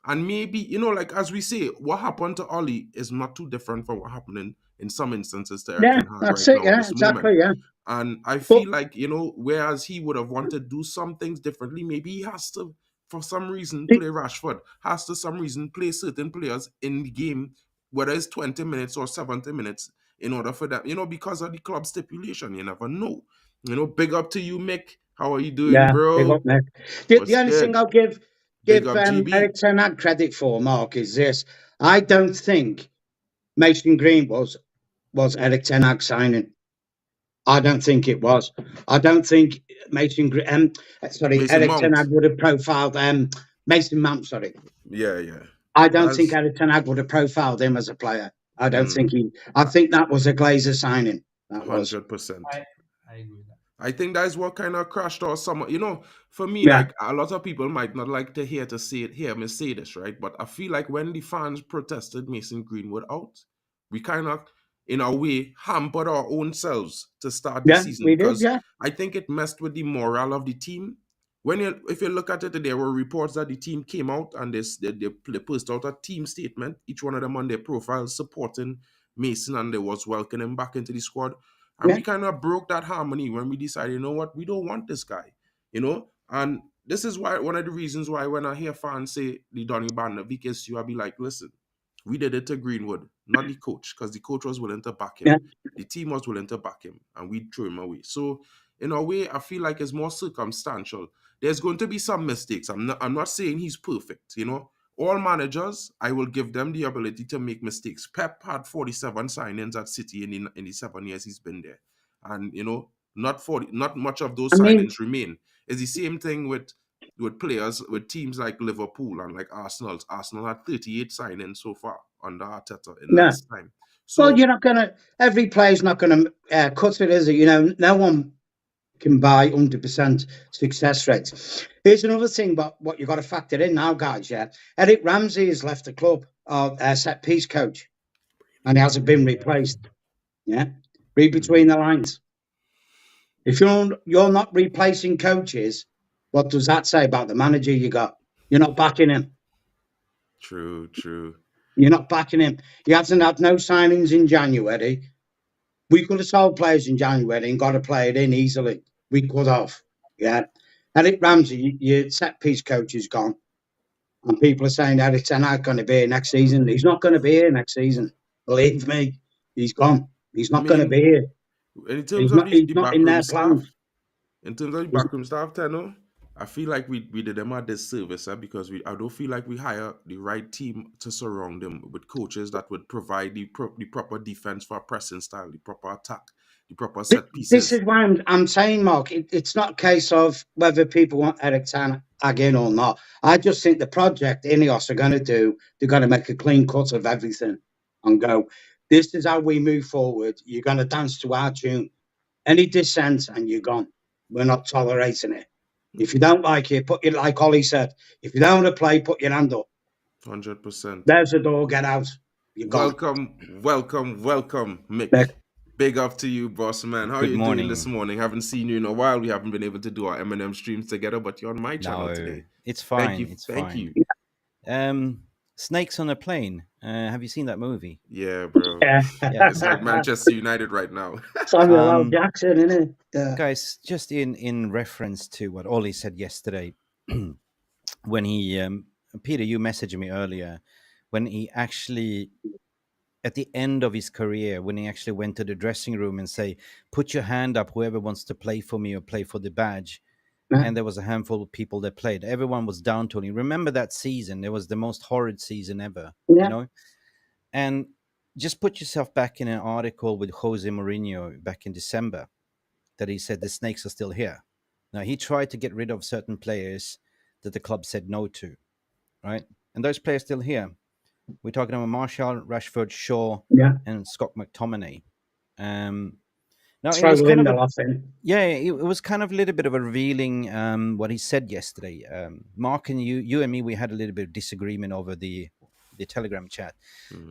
and maybe, you know, like as we say, what happened to Ollie is not too different from what happened in some instances to Eric Yeah, Ten Hag that's right it. now in Yeah, this exactly. moment. Yeah. And I But feel like, you know, whereas he would have wanted to do some things differently, maybe he has to, for some reason, play Rashford, has to some reason play certain players in the game, whether it's 20 minutes or 70 minutes, in order for that, you know, because of the club stipulation. You never know. You know, big up to you, Mick. How are you doing, yeah, big bro? up, Nick. The What's only thing good? I'll give Big up, GB. Eric Ten Hag credit for, Mark, is this. I don't think Mason Green was Eric Ten Hag signing. I don't think it was. I don't think Mason Eric Mount. Ten Hag would have profiled Mason Mount. Sorry, Yeah, yeah. I don't think Eric Ten Hag would have profiled him as a player. I don't think he. I think that was a Glazer signing. That was 100%. I agree with that. I think that's what kind of crashed our summer. You know, for me, Yeah. like, a lot of people might not like to hear me say this, right? But I feel like when the fans protested Mason Greenwood out, we kind of, in a way, hampered our own selves to start the season. We did. Because Yeah, I think it messed with the morale of the team. If you look at it, there were reports that the team came out and they posted out a team statement, each one of them on their profile, supporting Mason, and they was welcoming him back into the squad. And we kind of broke that harmony when we decided, you know what, we don't want this guy, you know? And this is why one of the reasons why when I hear fans say the Donny van der Beek issue, I'll be like, listen, we did it to Greenwood, not the coach, because the coach was willing to back him. Yeah. The team was willing to back him, and we threw him away. So in a way, I feel like it's more circumstantial. There's going to be some mistakes. I'm not saying he's perfect, you know? All managers, I will give them the ability to make mistakes. Pep had 47 signings at City in the 7 years he's been there. And, you know, not much of those signings remain. It's the same thing with players, with teams like Liverpool and like Arsenal. Arsenal had 38 signings so far under Arteta in last time. So, well, you're not going to, every player's not going to cut it, is it? You know, no one can buy 100% success rates. Here's another thing, but what you've got to factor in now, guys, yeah? Eric Ramsey has left the club, set-piece coach, and he hasn't been replaced, yeah? Read between the lines. If you're not replacing coaches, what does that say about the manager you got? You're not backing him. True. You're not backing him. He hasn't had no signings in January. We could have sold players in January and got a player in easily. We could have, yeah. Eric Ramsey, your set-piece coach, is gone. And people are saying Eric Ten Hag going to be here next season. He's not going to be here next season. Believe me, he's gone. He's not going to be here. In terms of the backroom staff, plans. in terms of the backroom staff, Teno, I feel like we did them a disservice because I don't feel like we hire the right team to surround them with coaches that would provide the proper defense for a pressing style, the proper attack, the proper set This pieces. is why I'm saying, Mark, it's not a case of whether people want Eric Tan again or not. I just think the project Ineos are going to do, they're going to make a clean cut of everything and go, this is how we move forward. You're going to dance to our tune. Any dissent and you're gone. We're not tolerating it. If you don't like it, like Ollie said, if you don't want to play, put your hand up. 100%. There's the door, get out. You're gone. Welcome, Nick. Mick. Big up to you, boss man. How are Good you doing this morning. morning? Haven't seen you in a while. We haven't been able to do our M&M streams together, but you're on my channel No, today. it's Thank fine. you. It's Thank fine. you. Snakes on a Plane. Have you seen that movie? Yeah, bro. Yeah. Yeah. It's like Manchester United right now. Samuel L. Jackson, innit? Yeah. Guys, just in reference to what Ollie said yesterday, when he, Peter, you messaged me earlier, when he actually, at the end of his career, when he actually went to the dressing room and say, put your hand up, whoever wants to play for me or play for the badge. Yeah. And there was a handful of people that played. Everyone was down to him. Remember that season? It was the most horrid season ever, Yeah. you know? And just put yourself back in an article with Jose Mourinho back in December that he said the snakes are still here. Now, he tried to get rid of certain players that the club said no to, right? And those players still here. We're talking about Marshall, Rashford, Shaw, Yeah. and Scott McTominay. Now, it Throw was kind of a Lindelof in. yeah, it was kind of a little bit of a revealing what he said yesterday. Mark and you and me, we had a little bit of disagreement over the Telegram chat,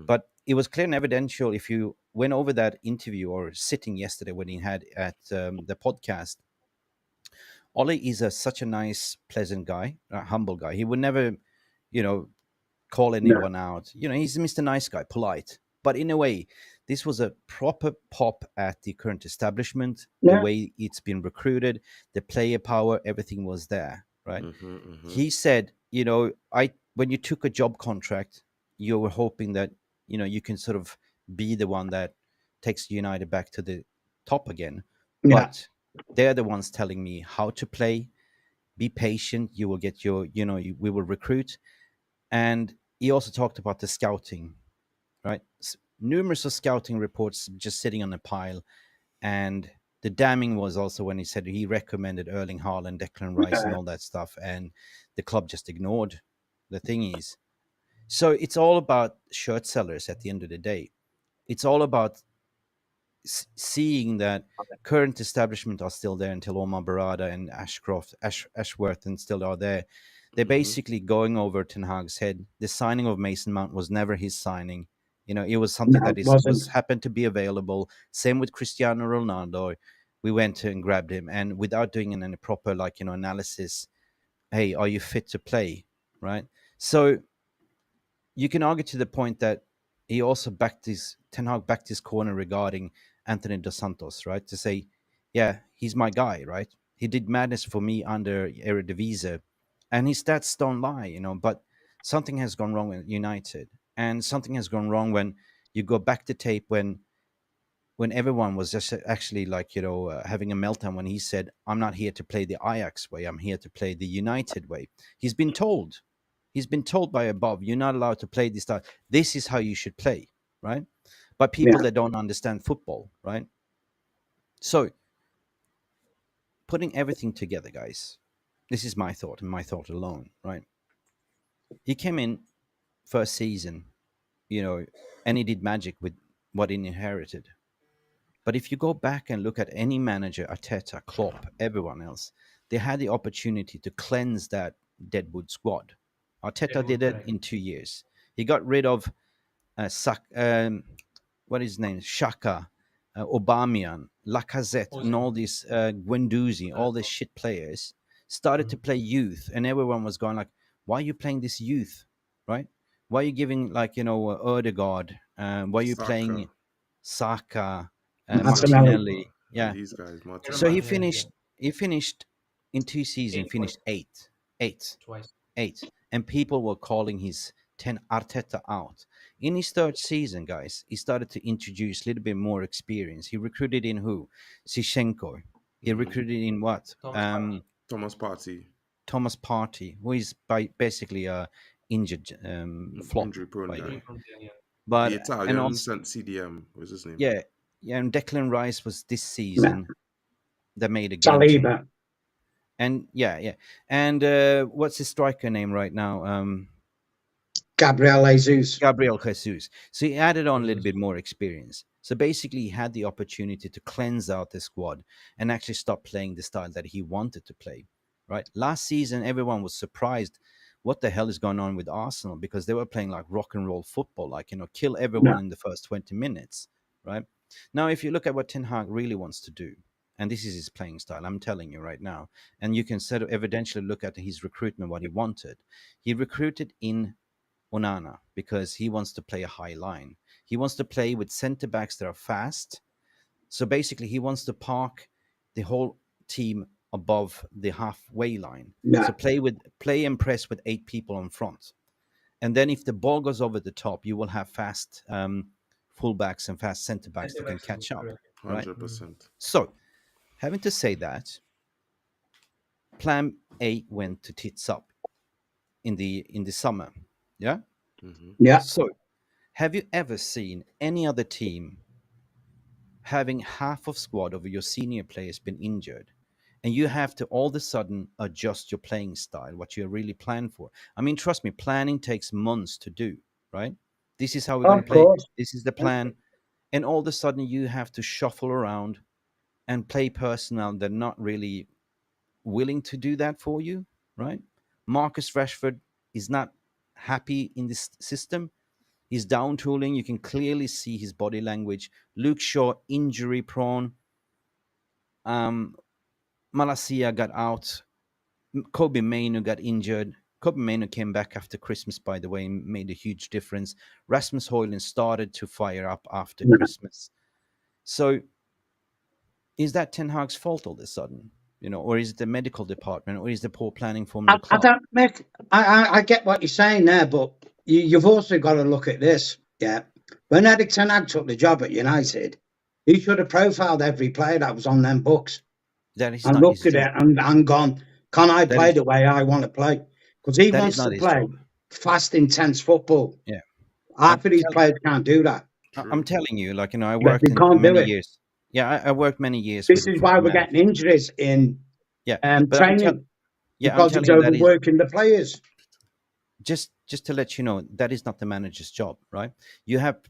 but it was clear and evidential if you went over that interview or sitting yesterday when he had at the podcast. Ollie is such a nice, pleasant guy, a humble guy. He would never, you know, call No. anyone out. You know, he's Mr. Nice Guy, polite. But in a way, this was a proper pop at the current establishment, the Yeah. way it's been recruited, the player power, everything was there, right? He said, you know, when you took a job contract, you were hoping that, you know, you can sort of be the one that takes United back to the top again. Yeah. But they're the ones telling me how to play. Be patient. You will get your, you know, we will recruit. And he also talked about the scouting, right? Numerous of scouting reports just sitting on a pile. And the damning was also when he said he recommended Erling Haaland, Declan Rice, and all that stuff. And the club just ignored the thingies. So it's all about shirt sellers at the end of the day. It's all about seeing that current establishment are still there until Omar Barada and Ashworth and still are there. They're basically going over Ten Hag's head. The signing of Mason Mount was never his signing. You know, it was something No, that it was wasn't. happened to be available. Same with Cristiano Ronaldo. We went and grabbed him, and without doing any proper, like, you know, analysis, hey, are you fit to play, right? So you can argue to the point that he also Ten Hag backed his corner regarding Anthony Dos Santos, right? To say, yeah, he's my guy, right? He did madness for me under Eredivisie, and his stats don't lie, you know. But something has gone wrong with United, and something has gone wrong when you go back to tape when everyone was just actually, like, you know, having a meltdown when he said, "I'm not here to play the Ajax way. I'm here to play the United way." He's been told. He's been told by above, you're not allowed to play this style. This is how you should play, right? By people Yeah. that don't understand football, right? So, putting everything together, guys, this is my thought and my thought alone, right? He came in first season, you know, and he did magic with what he inherited. But if you go back and look at any manager, Arteta, Klopp, everyone else, they had the opportunity to cleanse that deadwood squad. Arteta Deadwood, did it correct. in 2 years. He got rid of what is his name? Shaka, Aubameyang, Lacazette, and all these Guendouzi, all these shit players started to play youth, and everyone was going like, "Why are you playing this youth, right? Why are you giving, like, you know, Odegaard? Why are you playing Saka, Martinelli. Martinelli?" And Yeah. these guys, So he Martinelli. Martinelli, finished. He finished in 2 seasons. 8 points Finished eight, twice. eight, and people were calling his 10 Arteta out. In his third season, guys, he started to introduce a little bit more experience. He recruited in who? Sishenko. He recruited in what? Thomas Partey. Thomas Partey. Thomas Partey, who is basically a injured flop Injury prone by the guy. Injury way. prone player, yeah. The But and Italian also sent CDM was his name. yeah, yeah, and Declan Rice was this Yeah. season that made a game change. Saliba. And yeah, and what's his striker name right now? Gabriel Jesus. Gabriel Jesus. So he added on a little Jesus. bit more experience. So basically, he had the opportunity to cleanse out the squad and actually stop playing the style that he wanted to play. Right? Last season, everyone was surprised. What the hell is going on with Arsenal? Because they were playing like rock and roll football, like kill everyone Yeah. in the first 20 minutes. Right? Now, if you look at what Ten Hag really wants to do, and this is his playing style, I'm telling you right now, and you can sort of evidentially look at his recruitment, what he wanted. He recruited in Onana because he wants to play a high line. He wants to play with center backs that are fast. So basically, he wants to park the whole team above the halfway line. Yeah. So play and press with 8 people on front, and then if the ball goes over the top, you will have fast fullbacks and fast center backs that Centre can backs as well, catch up, correct. right? 100%. So, having to say that, Plan A went to tits up in the summer, yeah. Hmm. Yeah. So, have you ever seen any other team having half of squad of your senior players been injured, and you have to all of a sudden adjust your playing style, what you really plan for? I mean, trust me, planning takes months to do, right? This is how we're going Of to play. course. This is the plan, and all of a sudden you have to shuffle around and play personnel that are not really willing to do that for you, right? Marcus Rashford is not happy in this system. He's down tooling. You can clearly see his body language. Luke Shaw, injury prone. Malacia got out. Kobe Mainu got injured. Kobe Mainu came back after Christmas, by the way, and made a huge difference. Rasmus Højlund started to fire up after Yeah. Christmas. So is that Ten Hag's fault all of a sudden? Or is it the medical department, or is the poor planning from the I club? don't make. I get what you're saying there, but you've also got to look at this. Yeah. When Eric Ten Hag took the job at United, he should have profiled every player that was on them books That is and not looked his at it job. and gone, can I That play is the way I want to play? Because he that is wants not to his play job. fast, intense football. Yeah. Half I'm, of these tell, players can't do that. I'm True. telling you, like, I worked They in can't do many it. years. Yeah, I worked many years with This the is why football we're getting managers. injuries in Yeah, but training, I'm because he's telling you that is overworking the players. just to let you know that is not the manager's job, right? You have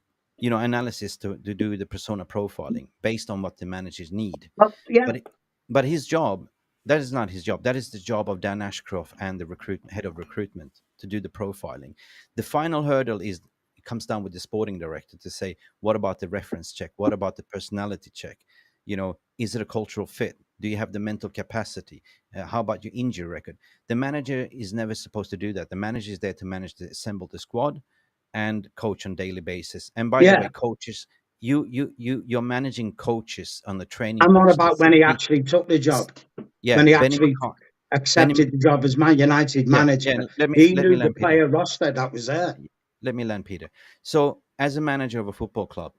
analysis to do the persona profiling based on what the managers need, Well, yeah, but but his job, that is not his job. That is the job of Dan Ashcroft and the head of recruitment to do the profiling. The final hurdle it comes down with the sporting director to say, what about the reference check? What about the personality check? Is it a cultural fit? Do you have the mental capacity? How about your injury record? The manager is never supposed to do that. The manager is there to assemble the squad and coach on daily basis. And by the yeah. way, coaches, you're managing coaches on the training I'm on pitch that about when he simply, actually took the job, yeah, when he Benny actually McCarthy. Benny, accepted the job as Man United yeah, manager. yeah. Let me He let me knew the land, Peter. player roster that was there. Let me land, Peter. So, as a manager of a football club,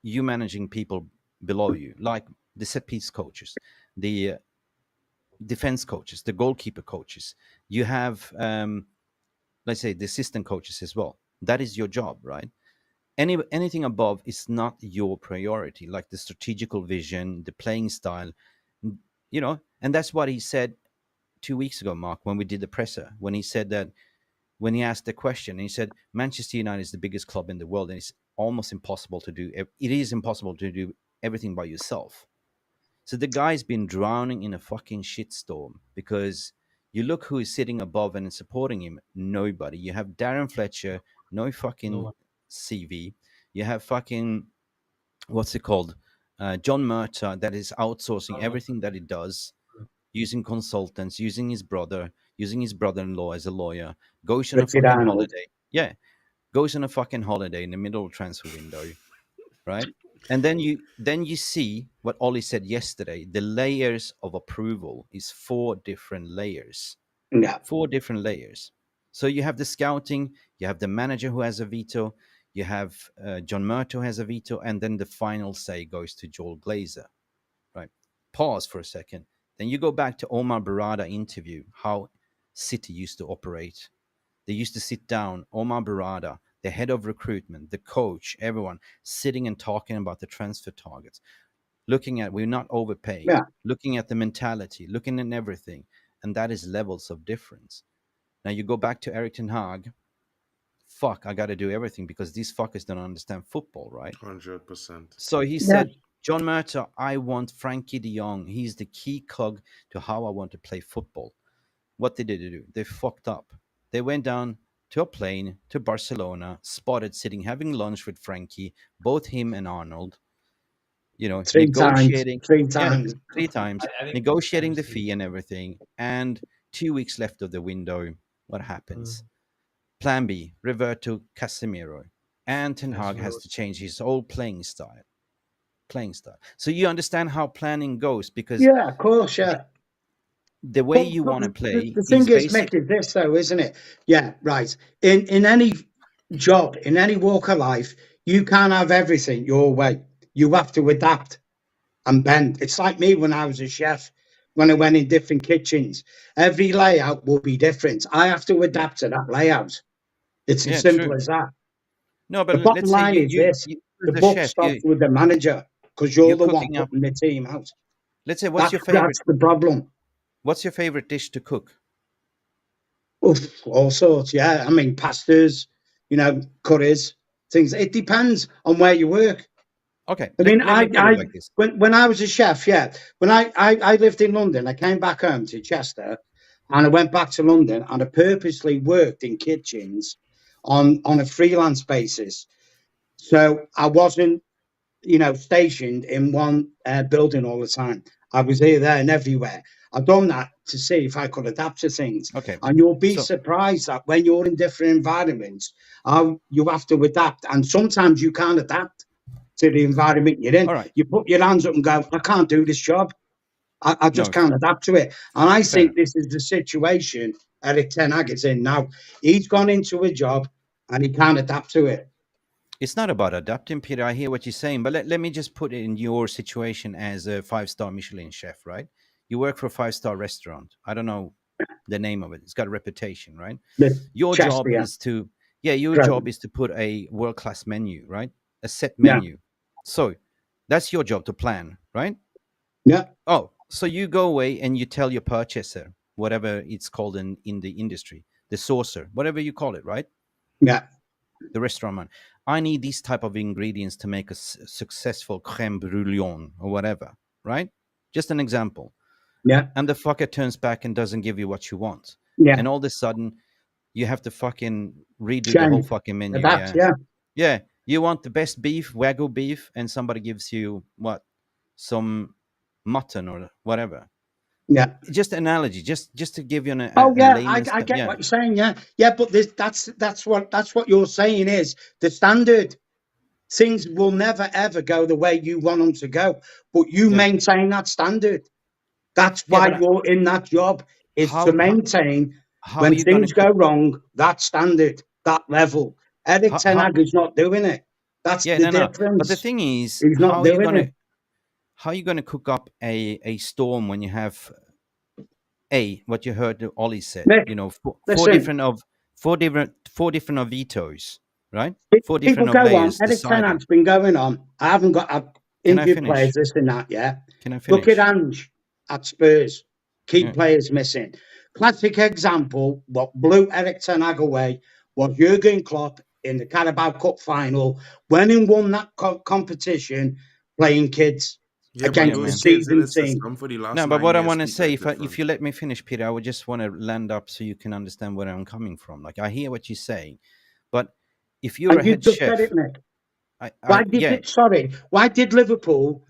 you managing people below you, like the set piece coaches, the defense coaches, the goalkeeper coaches. You have, let's say, the assistant coaches as well. That is your job, right? Anything above is not your priority, like the strategical vision, the playing style, and that's what he said 2 weeks ago, Mark, when we did the presser, when he said that, when he asked the question, he said Manchester United is the biggest club in the world, and it's almost impossible to do. It is impossible to do everything by yourself. So the guy's been drowning in a fucking shitstorm because you look who is sitting above and supporting him. Nobody. You have Darren Fletcher, no No fucking one. CV. You have fucking, what's it called? John Murta, that is outsourcing Someone. everything that he does, using consultants, using his brother-in-law as a lawyer, goes on a Richard fucking Arnold. holiday. Yeah, goes on a fucking holiday in the middle of transfer window, right? And then you see what Ollie said yesterday. The layers of approval is 4 different layers. Yeah. 4 different layers. So you have the scouting, you have the manager who has a veto, you have John Murto has a veto, and then the final say goes to Joel Glazer, right? Pause for a second. Then you go back to Omar Barada interview, how City used to operate. They used to sit down, Omar Barada, the head of recruitment, the coach, everyone sitting and talking about the transfer targets, looking at we're not overpaying, Yeah. looking at the mentality, looking at everything. And that is levels of difference. Now you go back to Erik ten Hag, fuck, I got to do everything because these fuckers don't understand football, right? 100%. So he Yeah. said, John Murtaugh, I want Frankie de Jong. He's the key cog to how I want to play football. What did they do? They fucked up. They went down to a plane to Barcelona, spotted sitting having lunch with Frankie, both him and Arnold, Three times. negotiating. Three Yeah, times. 3 times, I think negotiating the honestly, fee and everything. And 2 weeks left of the window. What happens? mm, Plan B, revert to Casemiro. And Ten Hag has Casemiro. to change his whole playing style. So you understand how planning goes because Yeah, of course, yeah. the way But, you but want to the play thing is is, basic. Mick, is this though, isn't it? Yeah, right. In any job, in any walk of life, you can't have everything your way. You have to adapt and bend. It's like me when I was a chef, when I went in different kitchens. Every layout will be different. I have to Yeah, adapt to that layout. It's as yeah, simple true. as that. No, The but bottom let's say line you is you this: you the as a buck chef, stops with the manager because you're you're the one cooking up. putting the team out. Let's say That's the problem. what's your favorite dish to cook? Oof, all sorts, yeah. I mean, pastas, curries, things. It depends on where you work. Okay, I mean, let me put it like this. when I was a chef, yeah. When I lived in London, I came back home to Chester, and I went back to London, and I purposely worked in kitchens on a freelance basis. So I wasn't, stationed in one building all the time. I was here, there, and everywhere. I've done that to see if I could adapt to things. Okay, And you'll be so surprised that when you're in different environments, how you have to adapt. And sometimes you can't adapt to the environment you're in. all right, You put your hands up and go, I can't do this job. I just no, can't adapt to it. And I fair enough. think this is the situation Eric Ten Hag is in now. He's gone into a job and he can't adapt to it. It's not about adapting, Peter. I hear what you're saying, but let me just put it in your situation as a 5-star Michelin chef, right? You work for a 5-star restaurant. I don't know the name of it. It's got a reputation, right? The Your job Chester, is to, yeah, your job present. is to put a world-class menu, right? A set Yeah, menu. So that's your job to plan, right? yeah, Oh, so you go away and you tell your purchaser, whatever it's called in the industry, the sourcer, whatever you call it, right? yeah, The restaurant man. I need these type of ingredients to make a successful creme brulee or whatever, right? Just an example. yeah, And the fucker turns back and doesn't give you what you want. yeah. And all of a sudden, you have to fucking redo the whole Change, fucking menu. adapt, Yeah. yeah, Yeah. You want the best beef, Wagyu beef, and somebody gives you what? Some mutton or whatever. yeah. Just analogy, just to give you Oh a yeah, I, layman's I term. get Yeah. what you're saying. Yeah, yeah, but that's what you're saying is the standard. Things will never ever go the way you want them to go, but you Yeah. maintain that standard. That's Yeah, why but you're in that job is to how maintain how are when you gonna things cook? go wrong, that standard, that level. Eric Ten How Hag is not doing it. That's Yeah, the no. But the difference. thing is, He's not doing it. how are you gonna cook up a storm when you have what you heard Ollie said? Nick, Four listen. different of vetoes, right? Four different People of go on. layers Eric Ten deciding. Hag's been going on. I haven't got I've Can I injured players, finish? this and that, yeah. Can I Look at finish? Ange at Spurs. Key Yeah. players missing. Classic example, what blew Eric Ten Hag away was Jurgen Klopp in the Carabao Cup final when he won that competition playing kids Yeah, but Yeah, against the those man. kids in the seasoned team. system for the last No, but what I 9 years want to speak a say, if different. you let me finish, Peter, I would just want to land up so you can understand where I'm coming from. Like I hear what you're saying, but if you're a And you head just said chef, it, Nick. yeah, Why did Liverpool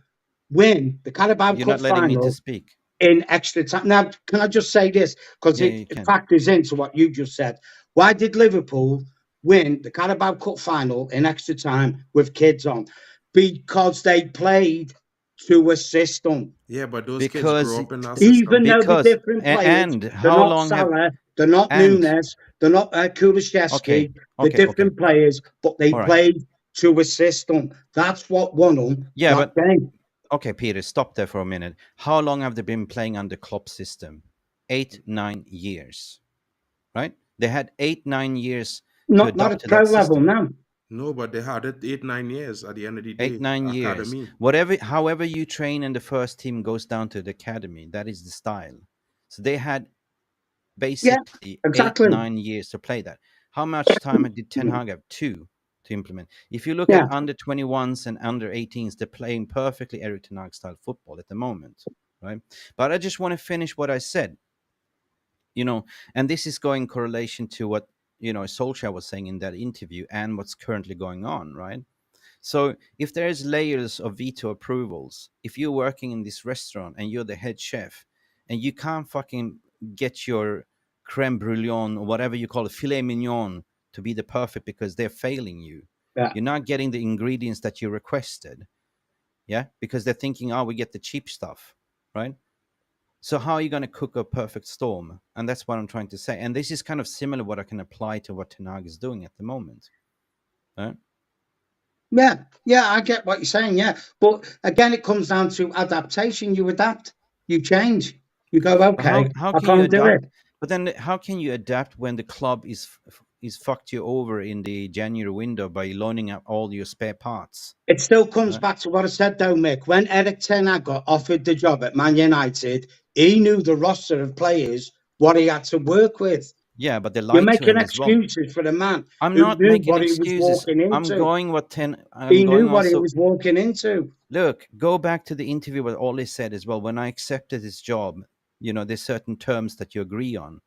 win the Carabao you're Cup not letting me to final speak. in extra time? Now, can I just say this? Because Yeah, you it can. factors into what you just said. Why did Liverpool win the Carabao Cup final in extra time with kids on? Because they played to a system. Yeah, but those kids Because grow up in that system. Even though they're because different players, and they're how not long have Salah, they're not and Nunes, they're not okay, Kulishevsky, they're okay, different players, but they all right, played to a system. That's what won them yeah, that but game. Okay, Peter, stop there for a minute. How long have they been playing under Klopp system? 8-9 years, right? They had 8-9 years to Not adapt at to pro that level, system. no. No, but they had it 8, 9 years at the end of the Eight, day. 9 years. Academy. Whatever, however you train in the first team goes down to the academy. That is the style. So they had Yeah, basically eight, exactly. 9 years to play that. How much time did Ten Hag have? 2 to implement. If you look at Yeah, under 21s and under 18s, they're playing perfectly Eric Ten Hag style football at the moment, right? But I just want to finish what I said, and this is going correlation to what Solskjaer was saying in that interview and what's currently going on, right? So if there's layers of veto approvals, if you're working in this restaurant and you're the head chef and you can't fucking get your creme brulee or whatever you call it, filet mignon, to be the perfect because they're failing you. yeah. You're not getting the ingredients that you requested. Yeah. Because they're thinking, oh, we get the cheap stuff. Right. So how are you going to cook a perfect storm? And that's what I'm trying to say. And this is kind of similar what I can apply to what Ten Hag is doing at the moment. Right? Yeah, yeah, I get what you're saying. Yeah, but again, it comes down to adaptation. You adapt, you change, you go, But okay, how I can you can't do adapt? it. But then how can you adapt when the club is fucked you over in the January window by loaning up all your spare parts? It still comes Right? back to what I said, though, Mick. When Eric Ten Hag got offered the job at Man United, he knew the roster of players, what he had to work with. Yeah, but they You're lied to making him as well. excuses for a man I'm who not knew making what he was excuses. walking I'm into. going what ten. I'm He knew going what he also. was walking into. Look, go back to the interview what Ollie said as well. When I accepted this job, there's certain terms that you agree on,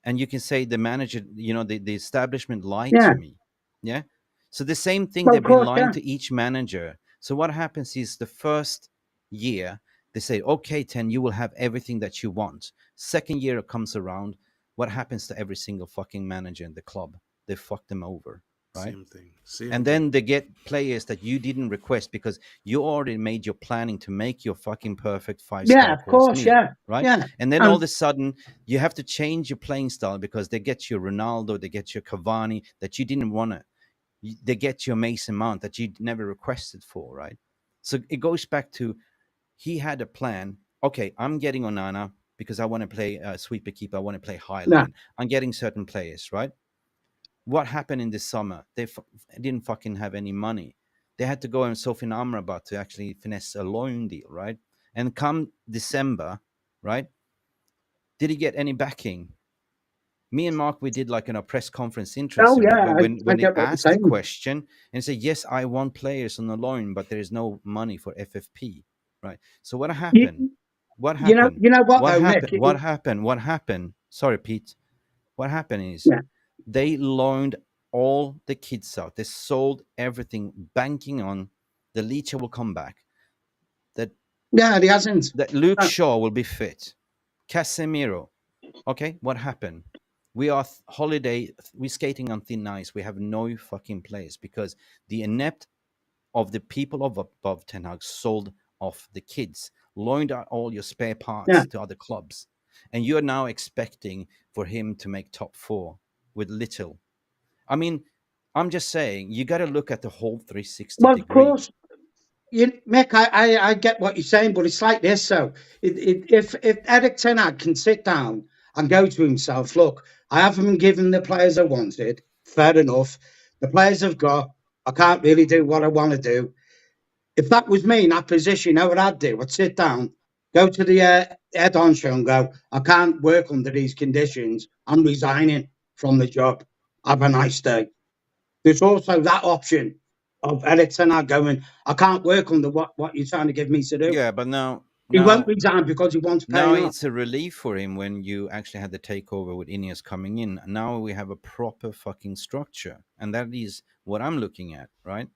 and you can say the manager, the establishment lied Yeah, to me. Yeah. So the same thing, well, they've of been course, lying yeah. to each manager. So what happens is the first year they say, okay, 10, you will have everything that you want. Second year it comes around. What happens to every single fucking manager in the club? They fuck them over, right? Same thing. Same And thing. then they get players that you didn't request because you already made your planning to make your fucking perfect Yeah, five-star of course course, meal, yeah. right? Yeah. And then all And of a sudden you have to change your playing style because they get your Ronaldo, they get your Cavani that you didn't want to, they get your Mason Mount that you never requested for, right? So it goes back to he had a plan. Okay, I'm getting Onana because I want to play sweeper keeper, I want to play high no, line. I'm getting certain players, right? What happened in this summer? They didn't fucking have any money. They had to go and Sophie Amrabat to actually finesse a loan deal, right? And come December, right? Did he get any backing? Me and Mark, we did like in a press conference oh interesting yeah, when I they get what you're asked the saying. question and said, yes, I want players on the loan, but there is no money for FFP, right? So what happened? You, What happened? you know what What though, Mick? happened? What happened? What happened? Sorry, Pete. What happened is Yeah, they loaned all the kids out. They sold everything, banking on the Leacher will come back, that yeah, he hasn't. Luke Uh, Shaw will be fit, Casemiro. Okay, what happened? We are holiday. We're skating on thin ice. We have no fucking players because the inept of the people of above Ten Hag sold off the kids, loaned out all your spare yeah, parts to other clubs, and you're now expecting for him to make top four with little. I mean, I'm just saying you got to look at the whole 360 well, of degree. course. Mick, I get what you're saying, but it's like this. So, if Eric Ten Hag can sit down and go to himself, look, I haven't been given the players I wanted. Fair enough. The players I've got, I can't really do what I want to do. If that was me in that position, you know what I'd do? I'd sit down, go to the head on show and go, I can't work under these conditions. I'm resigning from the job. Have a nice day. There's also that option of Eric Ten Hag going, I can't work under what you're trying to give me to do. Yeah, but now, He won't now, resign because he wants now paying off. it's a relief for him when you actually had the takeover with Ineos coming in. Now we have a proper fucking structure, and that is what I'm looking at, right?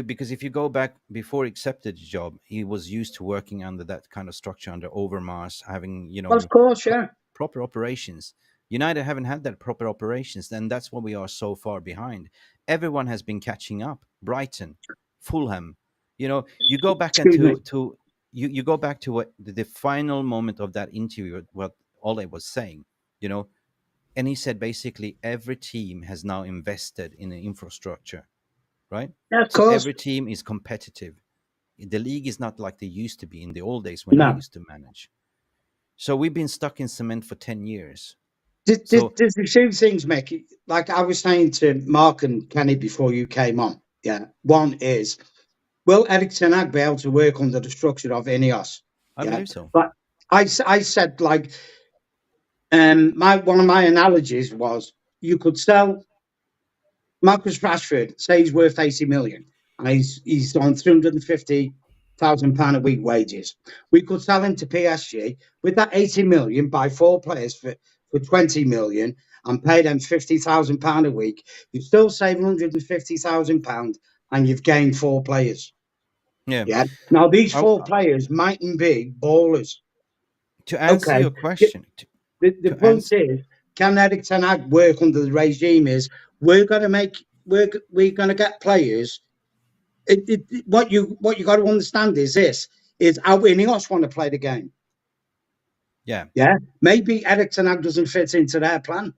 Because if you go back before he accepted the job, he was used to working under that kind of structure under Overmars, having Well, of course, pro- yeah. proper operations. United haven't had that proper operations, then that's why we are so far behind. Everyone has been catching up. Brighton, Fulham, you go back and Excuse me. to you go back to what the final moment of that interview, what Ole was saying, you know, and he said basically every team has now invested in an infrastructure, right? Yeah, of So course. every team is competitive. The league is not like they used to be in the old days when I No. used to manage. So we've been stuck in cement for 10 years. So There's a few things, Mick. Like I was saying to Mark and Kenny before you came on. Yeah. One is, will Eric Ten Hag be able to work under the structure of Ineos? I Yeah. believe so. But I said, like, one of my analogies was you could sell Marcus Rashford, say he's worth 80 million, and he's on £350,000 a week wages. We could sell him to PSG with that 80 million, buy 4 players for 20 million, and pay them £50,000 a week. You still save £150,000, and you've gained 4 players. Yeah. Yeah. Now these I, 4 players mightn't be ballers. to answer Okay. your question, The to point answer, is, can Eric Ten Hag work under the regime? Is we're going to we're going to get players. What you got to understand is this: is how Ineos want to play the game. yeah. Yeah, maybe Eric Ten Hag doesn't fit into their plan.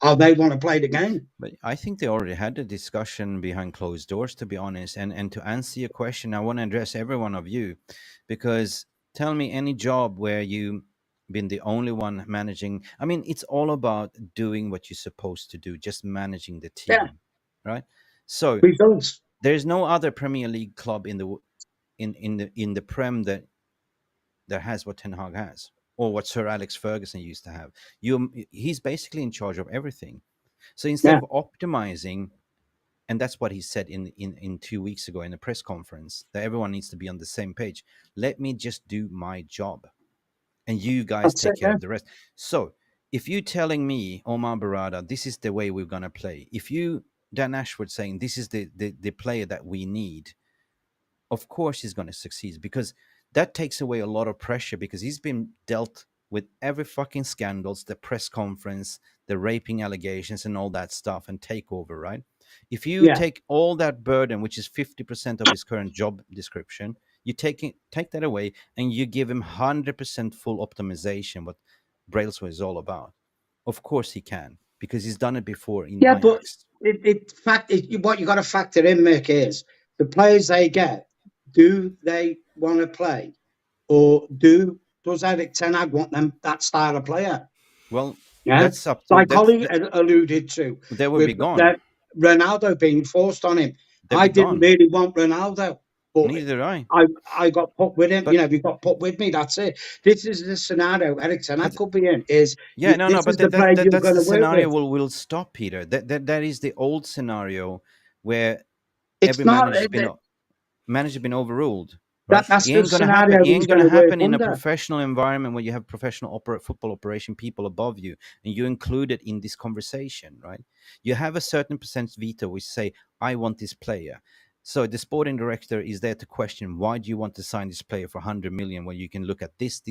How they want to play the game. But I think they already had a discussion behind closed doors, to be honest. And to answer your question, I want to address every one of you, because tell me any job where you been the only one managing. I mean, it's all about doing what you're supposed to do, just managing the Yeah, team, right? So results. there's no other Premier League club in the Prem that has what Ten Hag has, or what Sir Alex Ferguson used to have. He's basically in charge of everything. So instead Yeah, of optimizing, and that's what he said in 2 weeks ago in a press conference, that everyone needs to be on the same page. Let me just do my job, and you guys that's it. take care Yeah, of the rest. So if you're telling me, Omar Barada, this is the way we're gonna play. If you, Dan Ashford, saying this is the player that we need, of course he's going to succeed, because that takes away a lot of pressure, because he's been dealt with every fucking scandals, the press conference, the raping allegations and all that stuff, and takeover, right? If you yeah. take all that burden, which is 50% of his current job description, you take that away and you give him 100% full optimization, what Brailsford is all about. Of course he can, because he's done it before in Yeah, but Ajax. what you got to factor in, Mick, is the players they get. Do they want to play, or does Eric Ten Hag want them that style of player? Well, Yeah, that's up to like that's Holly alluded to, they will with be gone. that Ronaldo being forced on him. They'll I be didn't gone. really want Ronaldo, but Neither did I. I got put with him. But We got put with me. That's it. This is the scenario Eric Ten Hag but could be in. Is yeah, no, no. this But is the player you're that's going the to work scenario with? will stop, Peter. That is the old scenario where It's every not manager's been overruled, right? that's It the ain't gonna happen. scenario It he's ain't going gonna to work happen in a under. professional environment where you have professional football operation people above you, and you included in this conversation, right? You have a certain percent veto, which say, "I want this player." So the sporting director is there to question, why do you want to sign this player for 100 million when you can look at this,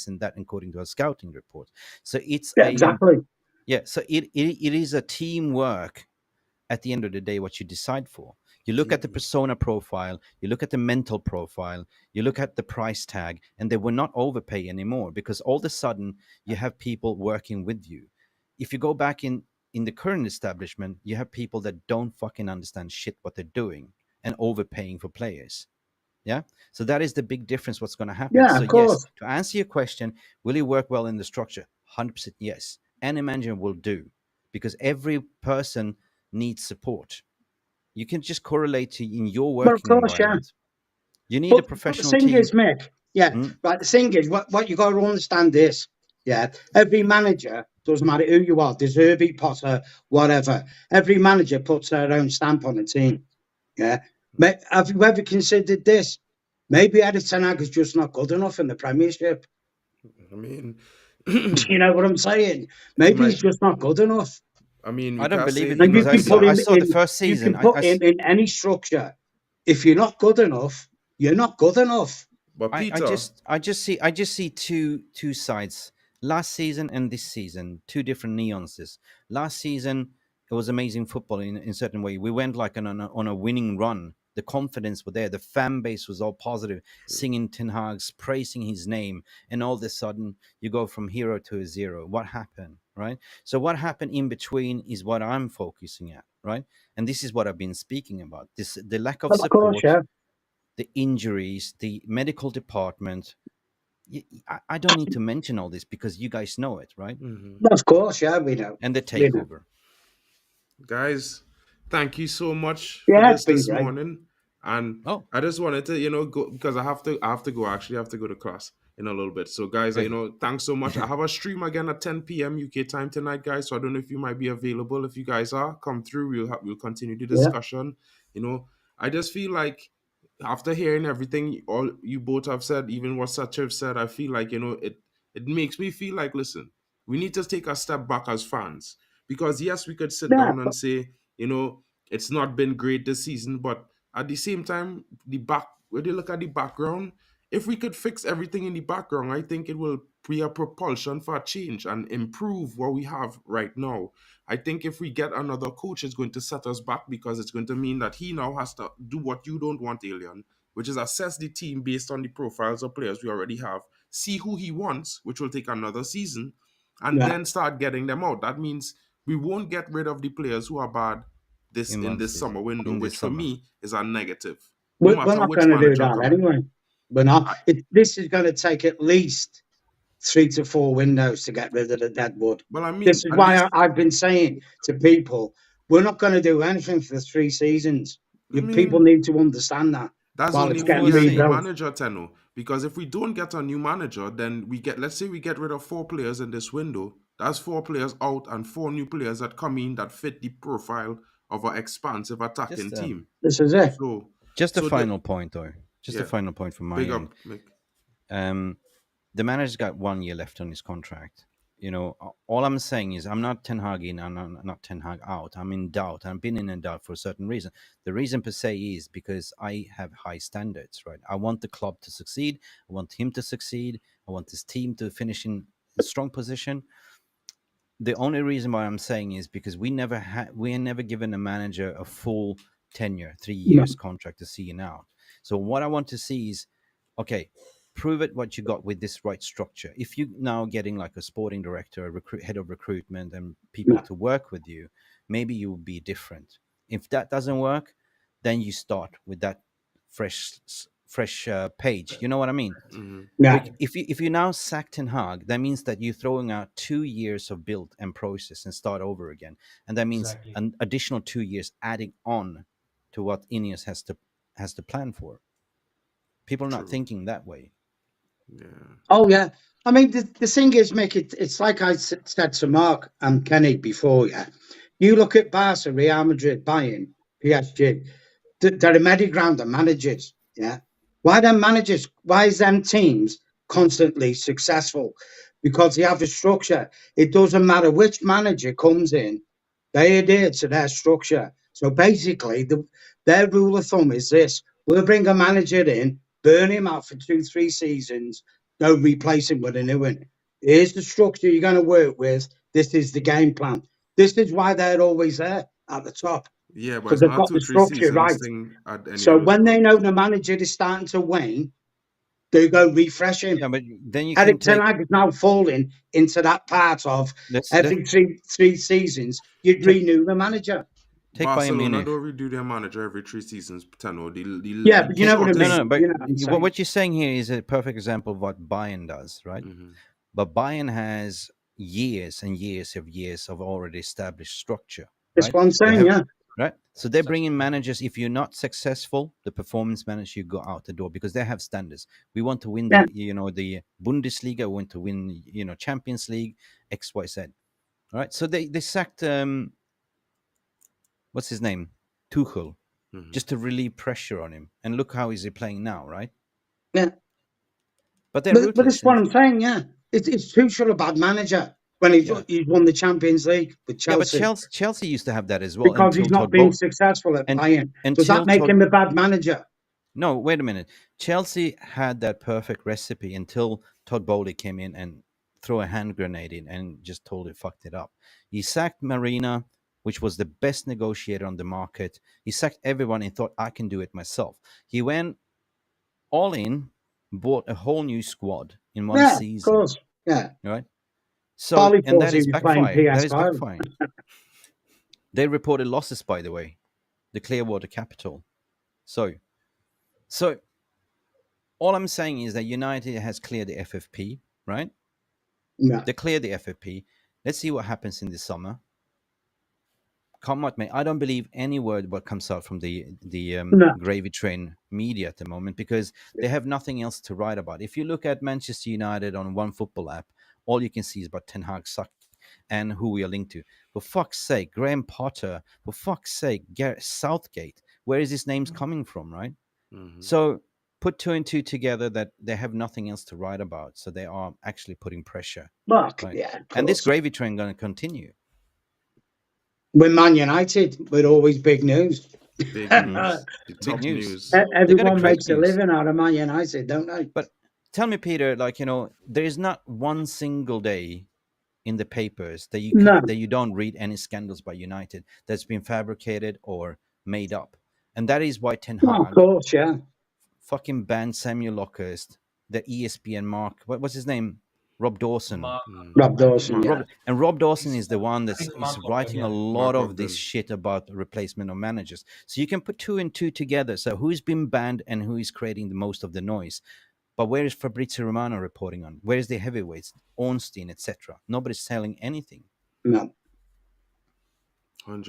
and that according to a scouting report? So it's Yeah, a exactly. yeah. So it is a teamwork at the end of the day what you decide for. You look at the persona profile, you look at the mental profile, you look at the price tag, and they will not overpay anymore, because all of a sudden you have people working with you. If you go back in the current establishment, you have people that don't fucking understand shit what they're doing and overpaying for players. Yeah. So that is the big difference what's going to happen. Yeah, So of yes, course. to answer your question, will he work well in the structure? 100% yes. Any manager will do, because every person needs support. You can just correlate to in your Well, of working course, yeah. environment. You need a But the professional thing team. is, Mick, yeah, Mm, right. The thing is, what you got to understand is, yeah, every manager, doesn't matter who you are, De Zerbi, Potter, whatever, every manager puts their own stamp on the team. Yeah. Have you ever considered this? Maybe Eric Ten Hag is just not good enough in the Premiership. I mean, You know what I'm saying? he Maybe might. he's just not good enough. I mean, we I don't can't believe say it, he's And because you not can good put I him enough. saw the in. first You season. can put him in any structure. If you're not good enough, you're not good enough. But I Peter, just I just see two sides. Last season and this season, two different nuances. Last season it was amazing football in certain way. We went like on a winning run. The confidence was there. The fan base was all positive, singing Ten Hag's, praising his name, and all of a sudden you go from hero to a zero. What happened, right? So what happened in between is what I'm focusing at, right? And this is what I've been speaking about. The lack of Of course, support, yeah. the injuries, the medical department. I don't need to mention all this because you guys know it, right? Of course, yeah, we know. And the We know. takeover. Guys, thank you so much for Yeah, it's this been great. morning. And Oh, I just wanted to, go because I have to go. Actually, I have to go to class in a little bit. So, guys, okay. thanks so much. I have a stream again at 10 p.m. UK time tonight, guys. So I don't know if you might be available. If you guys are, come through. We'll continue the Yeah. discussion. I just feel like after hearing everything all you both have said, even what Sachev said, I feel like it makes me feel like, listen, we need to take a step back as fans, because yes, we could sit Yeah, down and say, it's not been great this season, but at the same time, when you look at the background, if we could fix everything in the background, I think it will be a propulsion for a change and improve what we have right now. I think if we get another coach, it's going to set us back, because it's going to mean that he now has to do what you don't want, Alien, which is assess the team based on the profiles of players we already have, see who he wants, which will take another season, and yeah. then start getting them out. That means we won't get rid of the players who are bad In in one this season, summer window, in this which for summer. me is a negative, no We're matter not which going to do manager that come in. anyway. We're not. This is going to take at least 3 to 4 windows to get rid of the deadwood. Well, I mean, This is at why least, I've been saying to people, we're not going to do anything for the 3 seasons. I People mean, need to understand that that's while only it's if we getting We'll get a new see. rebuilt. manager, Tenno. Because if we don't get a new manager, then let's say we get rid of 4 players in this window. That's 4 players out and 4 new players that come in that fit the profile of an expansive attacking Just team. This is it. So, just a so the, final point, though. Just a yeah, final point from my big end. up, Mick. The manager's got 1 year left on his contract. All I'm saying is I'm not Ten Hag in and I'm not Ten Hag out. I'm in doubt. I've been in doubt for a certain reason. The reason per se is because I have high standards, right? I want the club to succeed. I want him to succeed. I want this team to finish in a strong position. The only reason why I'm saying is because we are never given a manager a full tenure, 3 No. years contract to see him out. So what I want to see is, okay, prove it what you got with this right structure. If you now getting like a sporting director, head of recruitment, and people No. to work with you, maybe you will be different. If that doesn't work, then you start with that fresh page. You know what I mean? Yeah. If you now sack Ten Hag, that means that you're throwing out 2 years of build and process and start over again, and that means Exactly. an additional 2 years adding on to what Ineos has to plan for. People are not True. thinking that way. Yeah. Oh, yeah. I mean, the thing is, Mick, it's like I said to Mark and Kenny before, yeah. You look at Barca, Real Madrid, Bayern, PSG, they're a ground of managers, yeah. Why them managers? Why is them teams constantly successful? Because they have a structure. It doesn't matter which manager comes in, they adhere to their structure. So basically, their rule of thumb is this: we'll bring a manager in, burn him out for 2, 3 seasons, go replace him with a new one. Here's the structure you're going to work with. This is the game plan. This is why they're always there at the top, Yeah, but because it's they've not a got two, the three structure seasons right. thing at any So of those when they know clubs. the manager is starting to wane, they go refresh him. Yeah, but then you can Eric Ten take Hag is now falling into that part of let's let every three seasons you'd take renew the manager. Bayern Barcelona Munich. don't redo their manager every 3 seasons, Tenno. Yeah, The but you know what I No, shortest. no, mean. but You know what I'm saying. what you're saying here is a perfect example of what Bayern does, right? But Bayern has years and years of already established structure, That's right? what I'm They saying. have Yeah. right, so they bring in managers. If you're not successful, the performance manager, you go out the door because they have standards. We want to win Yeah. the Bundesliga. We want to win Champions League, XYZ. All right, so they sacked what's his name, Tuchel, just to relieve pressure on him. And look how is he playing now, right? Yeah. But they're But ruthless. that's what I'm saying. Yeah. It's Tuchel a bad manager when he's Yeah. won the Champions League with Yeah, but Chelsea Chelsea used to have that as well because until he's not Todd been Bowl. successful at And Bayern. Does that until make Todd. him a bad manager? No, wait a minute. Chelsea had that perfect recipe until Todd Bowley came in and threw a hand grenade in and just totally fucked it up. He sacked Marina, which was the best negotiator on the market. He sacked everyone and thought, I can do it myself. He went all in, bought a whole new squad in one Yeah, of season. course. Yeah. Right? So, Probably and thought that he is was playing backfiring. That is PS5. backfiring. They reported losses, by the way, the Clearwater Capital. So So all I'm saying is that United has cleared the FFP, right? No, They cleared the FFP. Let's see what happens in the summer. Come what may, I don't believe any word what comes out from the no. gravy train media at the moment, because they have nothing else to write about. If you look at Manchester United on one football app, all you can see is about Ten Hag suck and who we are linked to. For fuck's sake, Graham Potter. For fuck's sake, Gareth Southgate. Where is his names coming from, right? Mm-hmm. So put two and two together that they have nothing else to write about, so they are actually putting pressure, Mark, right? yeah, of And this course. gravy train going to continue. We're Man United, we're always big news. Big news. The Big top news. news. They got a Everyone great makes a news. living out of Man United, don't they? But tell me, Peter, like, there is not one single day in the papers that No, you don't read any scandals by United that's been fabricated or made up. And that is why Ten no, of Hag course, yeah. fucking banned Samuel Lockhurst, the ESPN what's his name? Rob Dawson. Mark, Rob I think Dawson, Mark. yeah. Rob Dawson He's, is the one I that's think is Mark Ogden, writing a yeah. lot Mark of this Ogden. shit about replacement of managers. So you can put two and two together. So who's been banned and who is creating the most of the noise? But where is Fabrizio Romano reporting on? Where is the heavyweights, Ornstein, etc.? Nobody's selling anything. No.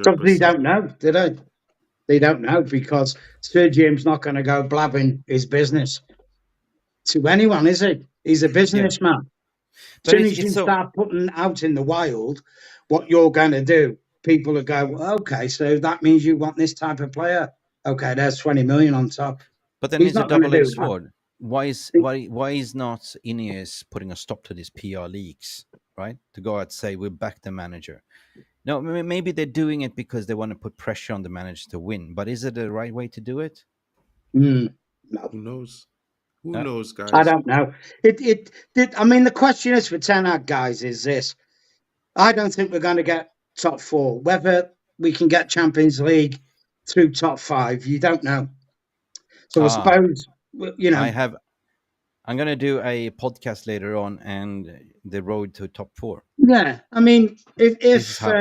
So they 100%. don't know, do they? They don't know because Sir Jim's not going to go blabbing his business to anyone, is he? He's a Yeah, businessman. As but soon it's as it's you so start putting out in the wild what you're going to do, people will go, well, okay, so that means you want this type of player. Okay, there's 20 million on top. But then He's it's a not going to double-edged do that. sword. Why is not Ineos putting a stop to these PR leaks, right? To go out and say we back the manager. No, maybe they're doing it because they want to put pressure on the manager to win. But is it the right way to do it? No, Who knows? Who No. knows, I guys? don't know. I mean, the question is for Ten Hag, guys, is this. I don't think we're going to get top four. Whether we can get Champions League through top five, you don't know. So I Ah, suppose, you I know, have. I'm gonna do a podcast later on, and the road to top four. yeah. I mean, This is if how.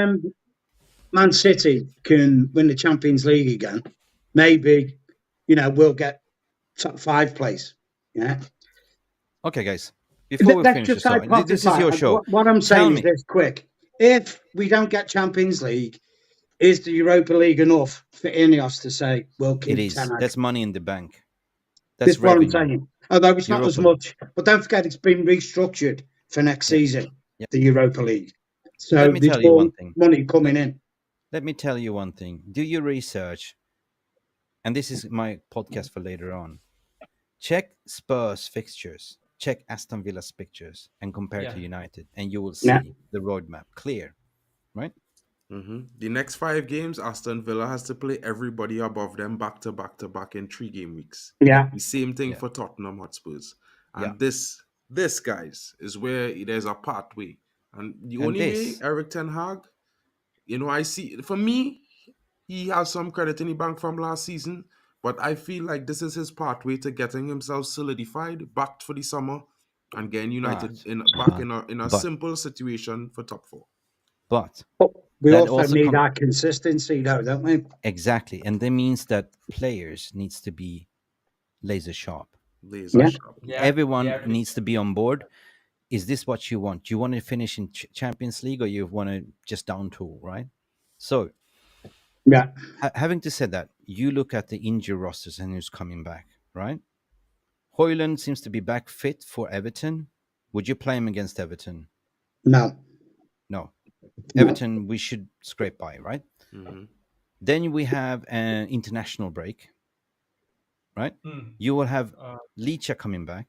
Man City can win the Champions League again, maybe, we'll get top five place. Yeah. Okay, guys. Before we Let's finish just this out, this is hypothesize. your show. What I'm Tell saying is me, this quick. If we don't get Champions League, is the Europa League enough for Ineos to say, we'll it keep is. Ten Hag? That's money in the bank. That's That's what I'm revenue. saying. Although it's not as Europa League. much, but don't forget it's been restructured for next Yeah. season, Yeah. the Europa League. Let So me there's tell you more one thing. money coming in. Let me tell you one thing. Do your research, and this is my podcast for later on. Check Spurs fixtures, check Aston Villa's pictures, and compare to Yeah. United, and you will Yeah, see the roadmap clear, right? The next 5 games, Aston Villa has to play everybody above them back to back to back in 3 game weeks. Yeah, yeah, The same thing yeah, for Tottenham Hotspurs. yeah. And this guys, is where there's a pathway. And the And only way this, Eric Ten Hag, I see, for me, he has some credit in the bank from last season, but I feel like this is his pathway to getting himself solidified, backed for the summer, and getting United but, back but, in a but, simple situation for top four. but, but we that also also need comes our consistency, though, don't we? exactly, and that means that players needs to be laser sharp. Laser Yeah, Right? sharp. They Everyone have to. needs to be on board. Is this what you want? Do you want to finish in Champions League, or you want to just down tool, right? So, yeah. having to said that, you look at the injury rosters and who's coming back, right? Hoyland seems to be back fit for Everton. Would you play him against Everton? No, No. no. Everton, we should scrape by, right? Mhm. Then we have an international break, right? Mm, You will have uh, Licha coming back.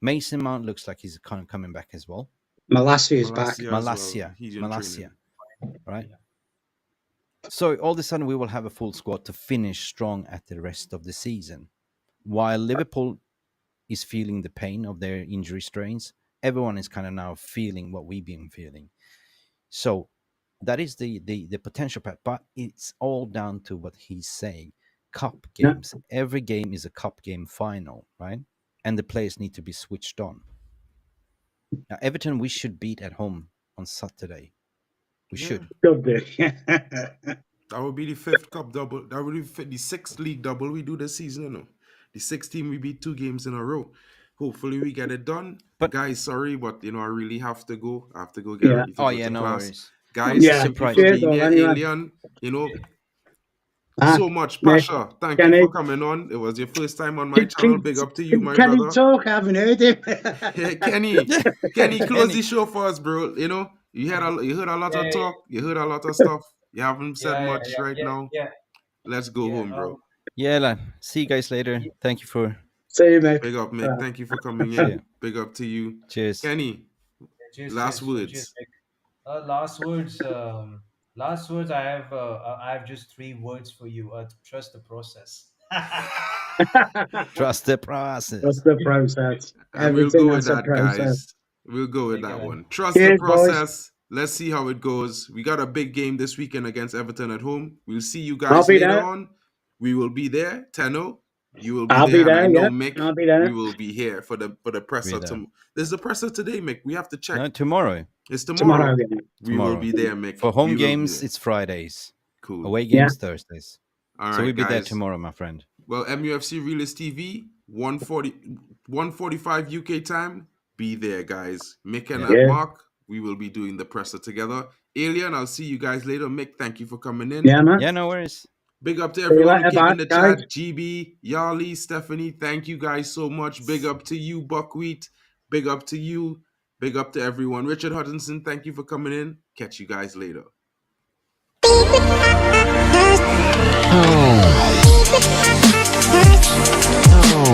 Mason Mount looks like he's kind of coming back as well. Malasia is back. Malasia as well. Malasia, He's in Malasia, training. right? yeah. So all of a sudden we will have a full squad to finish strong at the rest of the season. While Liverpool is feeling the pain of their injury strains, everyone is kind of now feeling what we've been feeling. So that is the potential part, but it's all down to what he's saying. Cup Yeah, games. Every game is a cup game final, right? And the players need to be switched on. Now, Everton, we should beat at home on Saturday. We Yeah. should. should do. That would be the 5th cup double. That would be the 6th league double we do this season, The 6 team we beat 2 games in a row. Hopefully we get it done. But- guys, sorry, but I really have to go. I have to go get Yeah. ready to Oh go yeah, to no class. worries. Guys, Yeah, thank you for cheers, being here, anyway. Alien. Ah, So much, Nick, Pasha. Thank Kenny. you for coming on. It was your first time on my channel. Big up to you, my Can he brother. talk? I haven't heard him. Hey, Kenny, close Kenny. the show for us, bro. You heard a lot of Yeah, talk. You heard a lot of stuff. You haven't said yeah, much right now. yeah. Let's go Yeah, home, bro. Yeah, lad. See you guys later. Thank you for. See you, Mick. Big up, Mick. Thank you for coming See in. ya. Big up to you, Cheers. Kenny. Last words. Cheers, Mick. Last words. Last words. I have just 3 words for you. Trust the process. Trust the process. That's the process. And we'll Everything go with has a that, process. guys. We'll go with Okay, that man. one. Trust the Cheers, boys. process. Let's see how it goes. We got a big game this weekend against Everton at home. We'll see you I'll guys be later there. on. We will be there. Tenno, you will be I'll there. be there, And I know yeah. Mick, I'll be there. we will be here for the presser. Be there. There's the presser today, Mick. We have to check. No, tomorrow. It's Tomorrow, tomorrow. yeah. We will Tomorrow. be there, Mick. For home We will be games, there. it's Fridays. Cool. Away Yeah. games Thursdays. All So right, we'll be there guys. tomorrow, my friend. Well, MUFC Realist TV, 1:45 UK time. Be there, guys. Mick and Yeah. Mark, we will be doing the presser together. Alien, I'll see you guys later. Mick, thank you for coming in. Yeah, man. Yeah, no worries. Big up to you everyone who later, came in the guys. chat. GB, Yarly, Stephanie, thank you guys so much. Big up to you, Buckwheat. Big up to you. Big up to everyone. Richard Hutchinson, thank you for coming in. Catch you guys later. Oh.